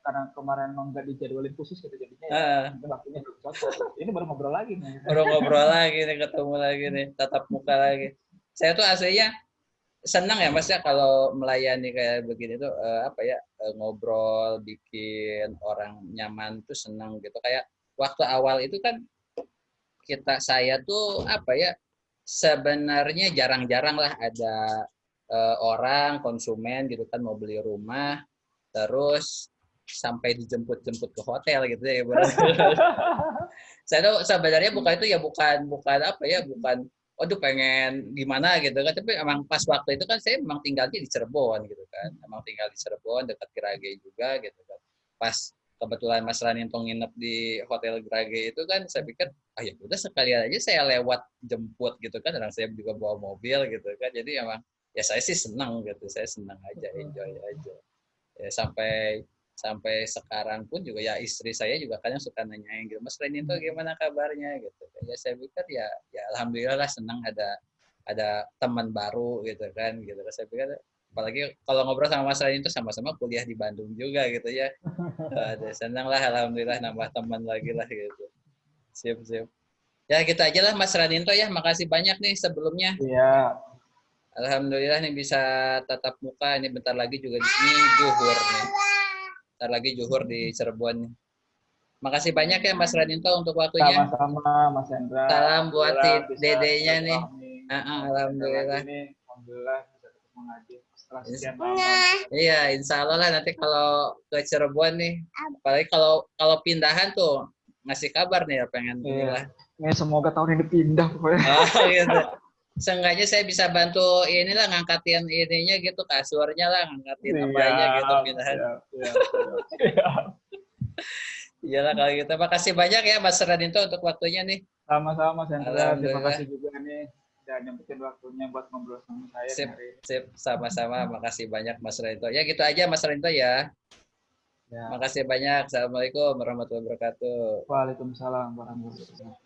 Speaker 1: karena kemarin emang nggak dijadwalin khusus gitu, jadinya ya
Speaker 2: heeh.
Speaker 1: mungkin waktunya belum cocok gitu. Ini baru ngobrol lagi nih.
Speaker 2: Baru ngobrol lagi nih, ketemu lagi nih, tatap muka lagi. Saya tuh aslinya senang ya Mas ya kalau melayani kayak begini tuh apa ya ngobrol bikin orang nyaman tuh senang gitu kayak waktu awal itu kan saya tuh apa ya sebenarnya jarang-jarang lah ada orang konsumen gitu kan mau beli rumah terus sampai dijemput-jemput ke hotel gitu ya. Saya tuh sebenarnya bukan itu ya bukan bukan apa ya bukan aduh pengen gimana gitu kan tapi emang pas waktu itu kan saya memang tinggalnya di Cirebon gitu kan emang tinggal di Cirebon dekat Gerage juga gitu kan pas kebetulan Mas Raninto nginep di hotel Gerage itu kan saya pikir ah ya udah sekalian aja saya lewat jemput gitu kan orang saya juga bawa mobil gitu kan jadi emang ya saya sih senang gitu saya senang aja enjoy aja ya sampai sampai sekarang pun juga ya istri saya juga kadang suka nanyain gitu Mas Renito gimana kabarnya gitu ya saya pikir ya ya alhamdulillah lah senang ada teman baru gitu kan gitu saya pikir apalagi kalau ngobrol sama Mas Renito sama-sama kuliah di Bandung juga gitu ya ada senang lah alhamdulillah nambah teman lagi lah gitu sip sip ya gitu aja lah Mas Renito ya makasih banyak nih sebelumnya
Speaker 1: Iya,
Speaker 2: alhamdulillah nih bisa tatap muka ini bentar lagi juga ini zuhur nih bentar lagi zuhur di Cirebon. Makasih banyak ya Mas Radinto untuk waktunya.
Speaker 1: sama-sama Mas Hendra.
Speaker 2: Salam buat si
Speaker 1: Alhamdulillah bisa
Speaker 2: dedenya nih.
Speaker 1: silaturahmi sama Mas Hendra lagi
Speaker 2: Alhamdulillah.
Speaker 1: nih. Alhamdulillah bisa ketemu lagi setelah sekian lama.
Speaker 2: Iya, insya Allah lah nanti kalau ke Cirebon nih, apalagi kalau kalau pindahan tuh ngasih kabar nih ya pengen inilah.
Speaker 1: Iya. Ini semoga tahun ini pindah pokoknya.
Speaker 2: Oh gitu. Seenggaknya saya bisa bantu inilah ngangkatin ininya gitu kasurnya lah, ngangkatin apanya gitu
Speaker 1: Siap,
Speaker 2: pindahan.
Speaker 1: siap, siap, siap, siap.
Speaker 2: Iyalah kalau gitu. Makasih banyak ya Mas Radinto untuk waktunya nih.
Speaker 1: Sama-sama Mas Hendra. Terima
Speaker 2: Alhamdulillah.
Speaker 1: kasih juga nih dan nyempetin waktunya buat ngobrol sama saya nih
Speaker 2: Sip,
Speaker 1: hari ini.
Speaker 2: sip, sama-sama. Makasih banyak Mas Rento. Ya gitu aja Mas Rento ya.
Speaker 1: Ya.
Speaker 2: Makasih banyak. Assalamualaikum warahmatullahi wabarakatuh.
Speaker 1: Waalaikumsalam warahmatullahi wabarakatuh.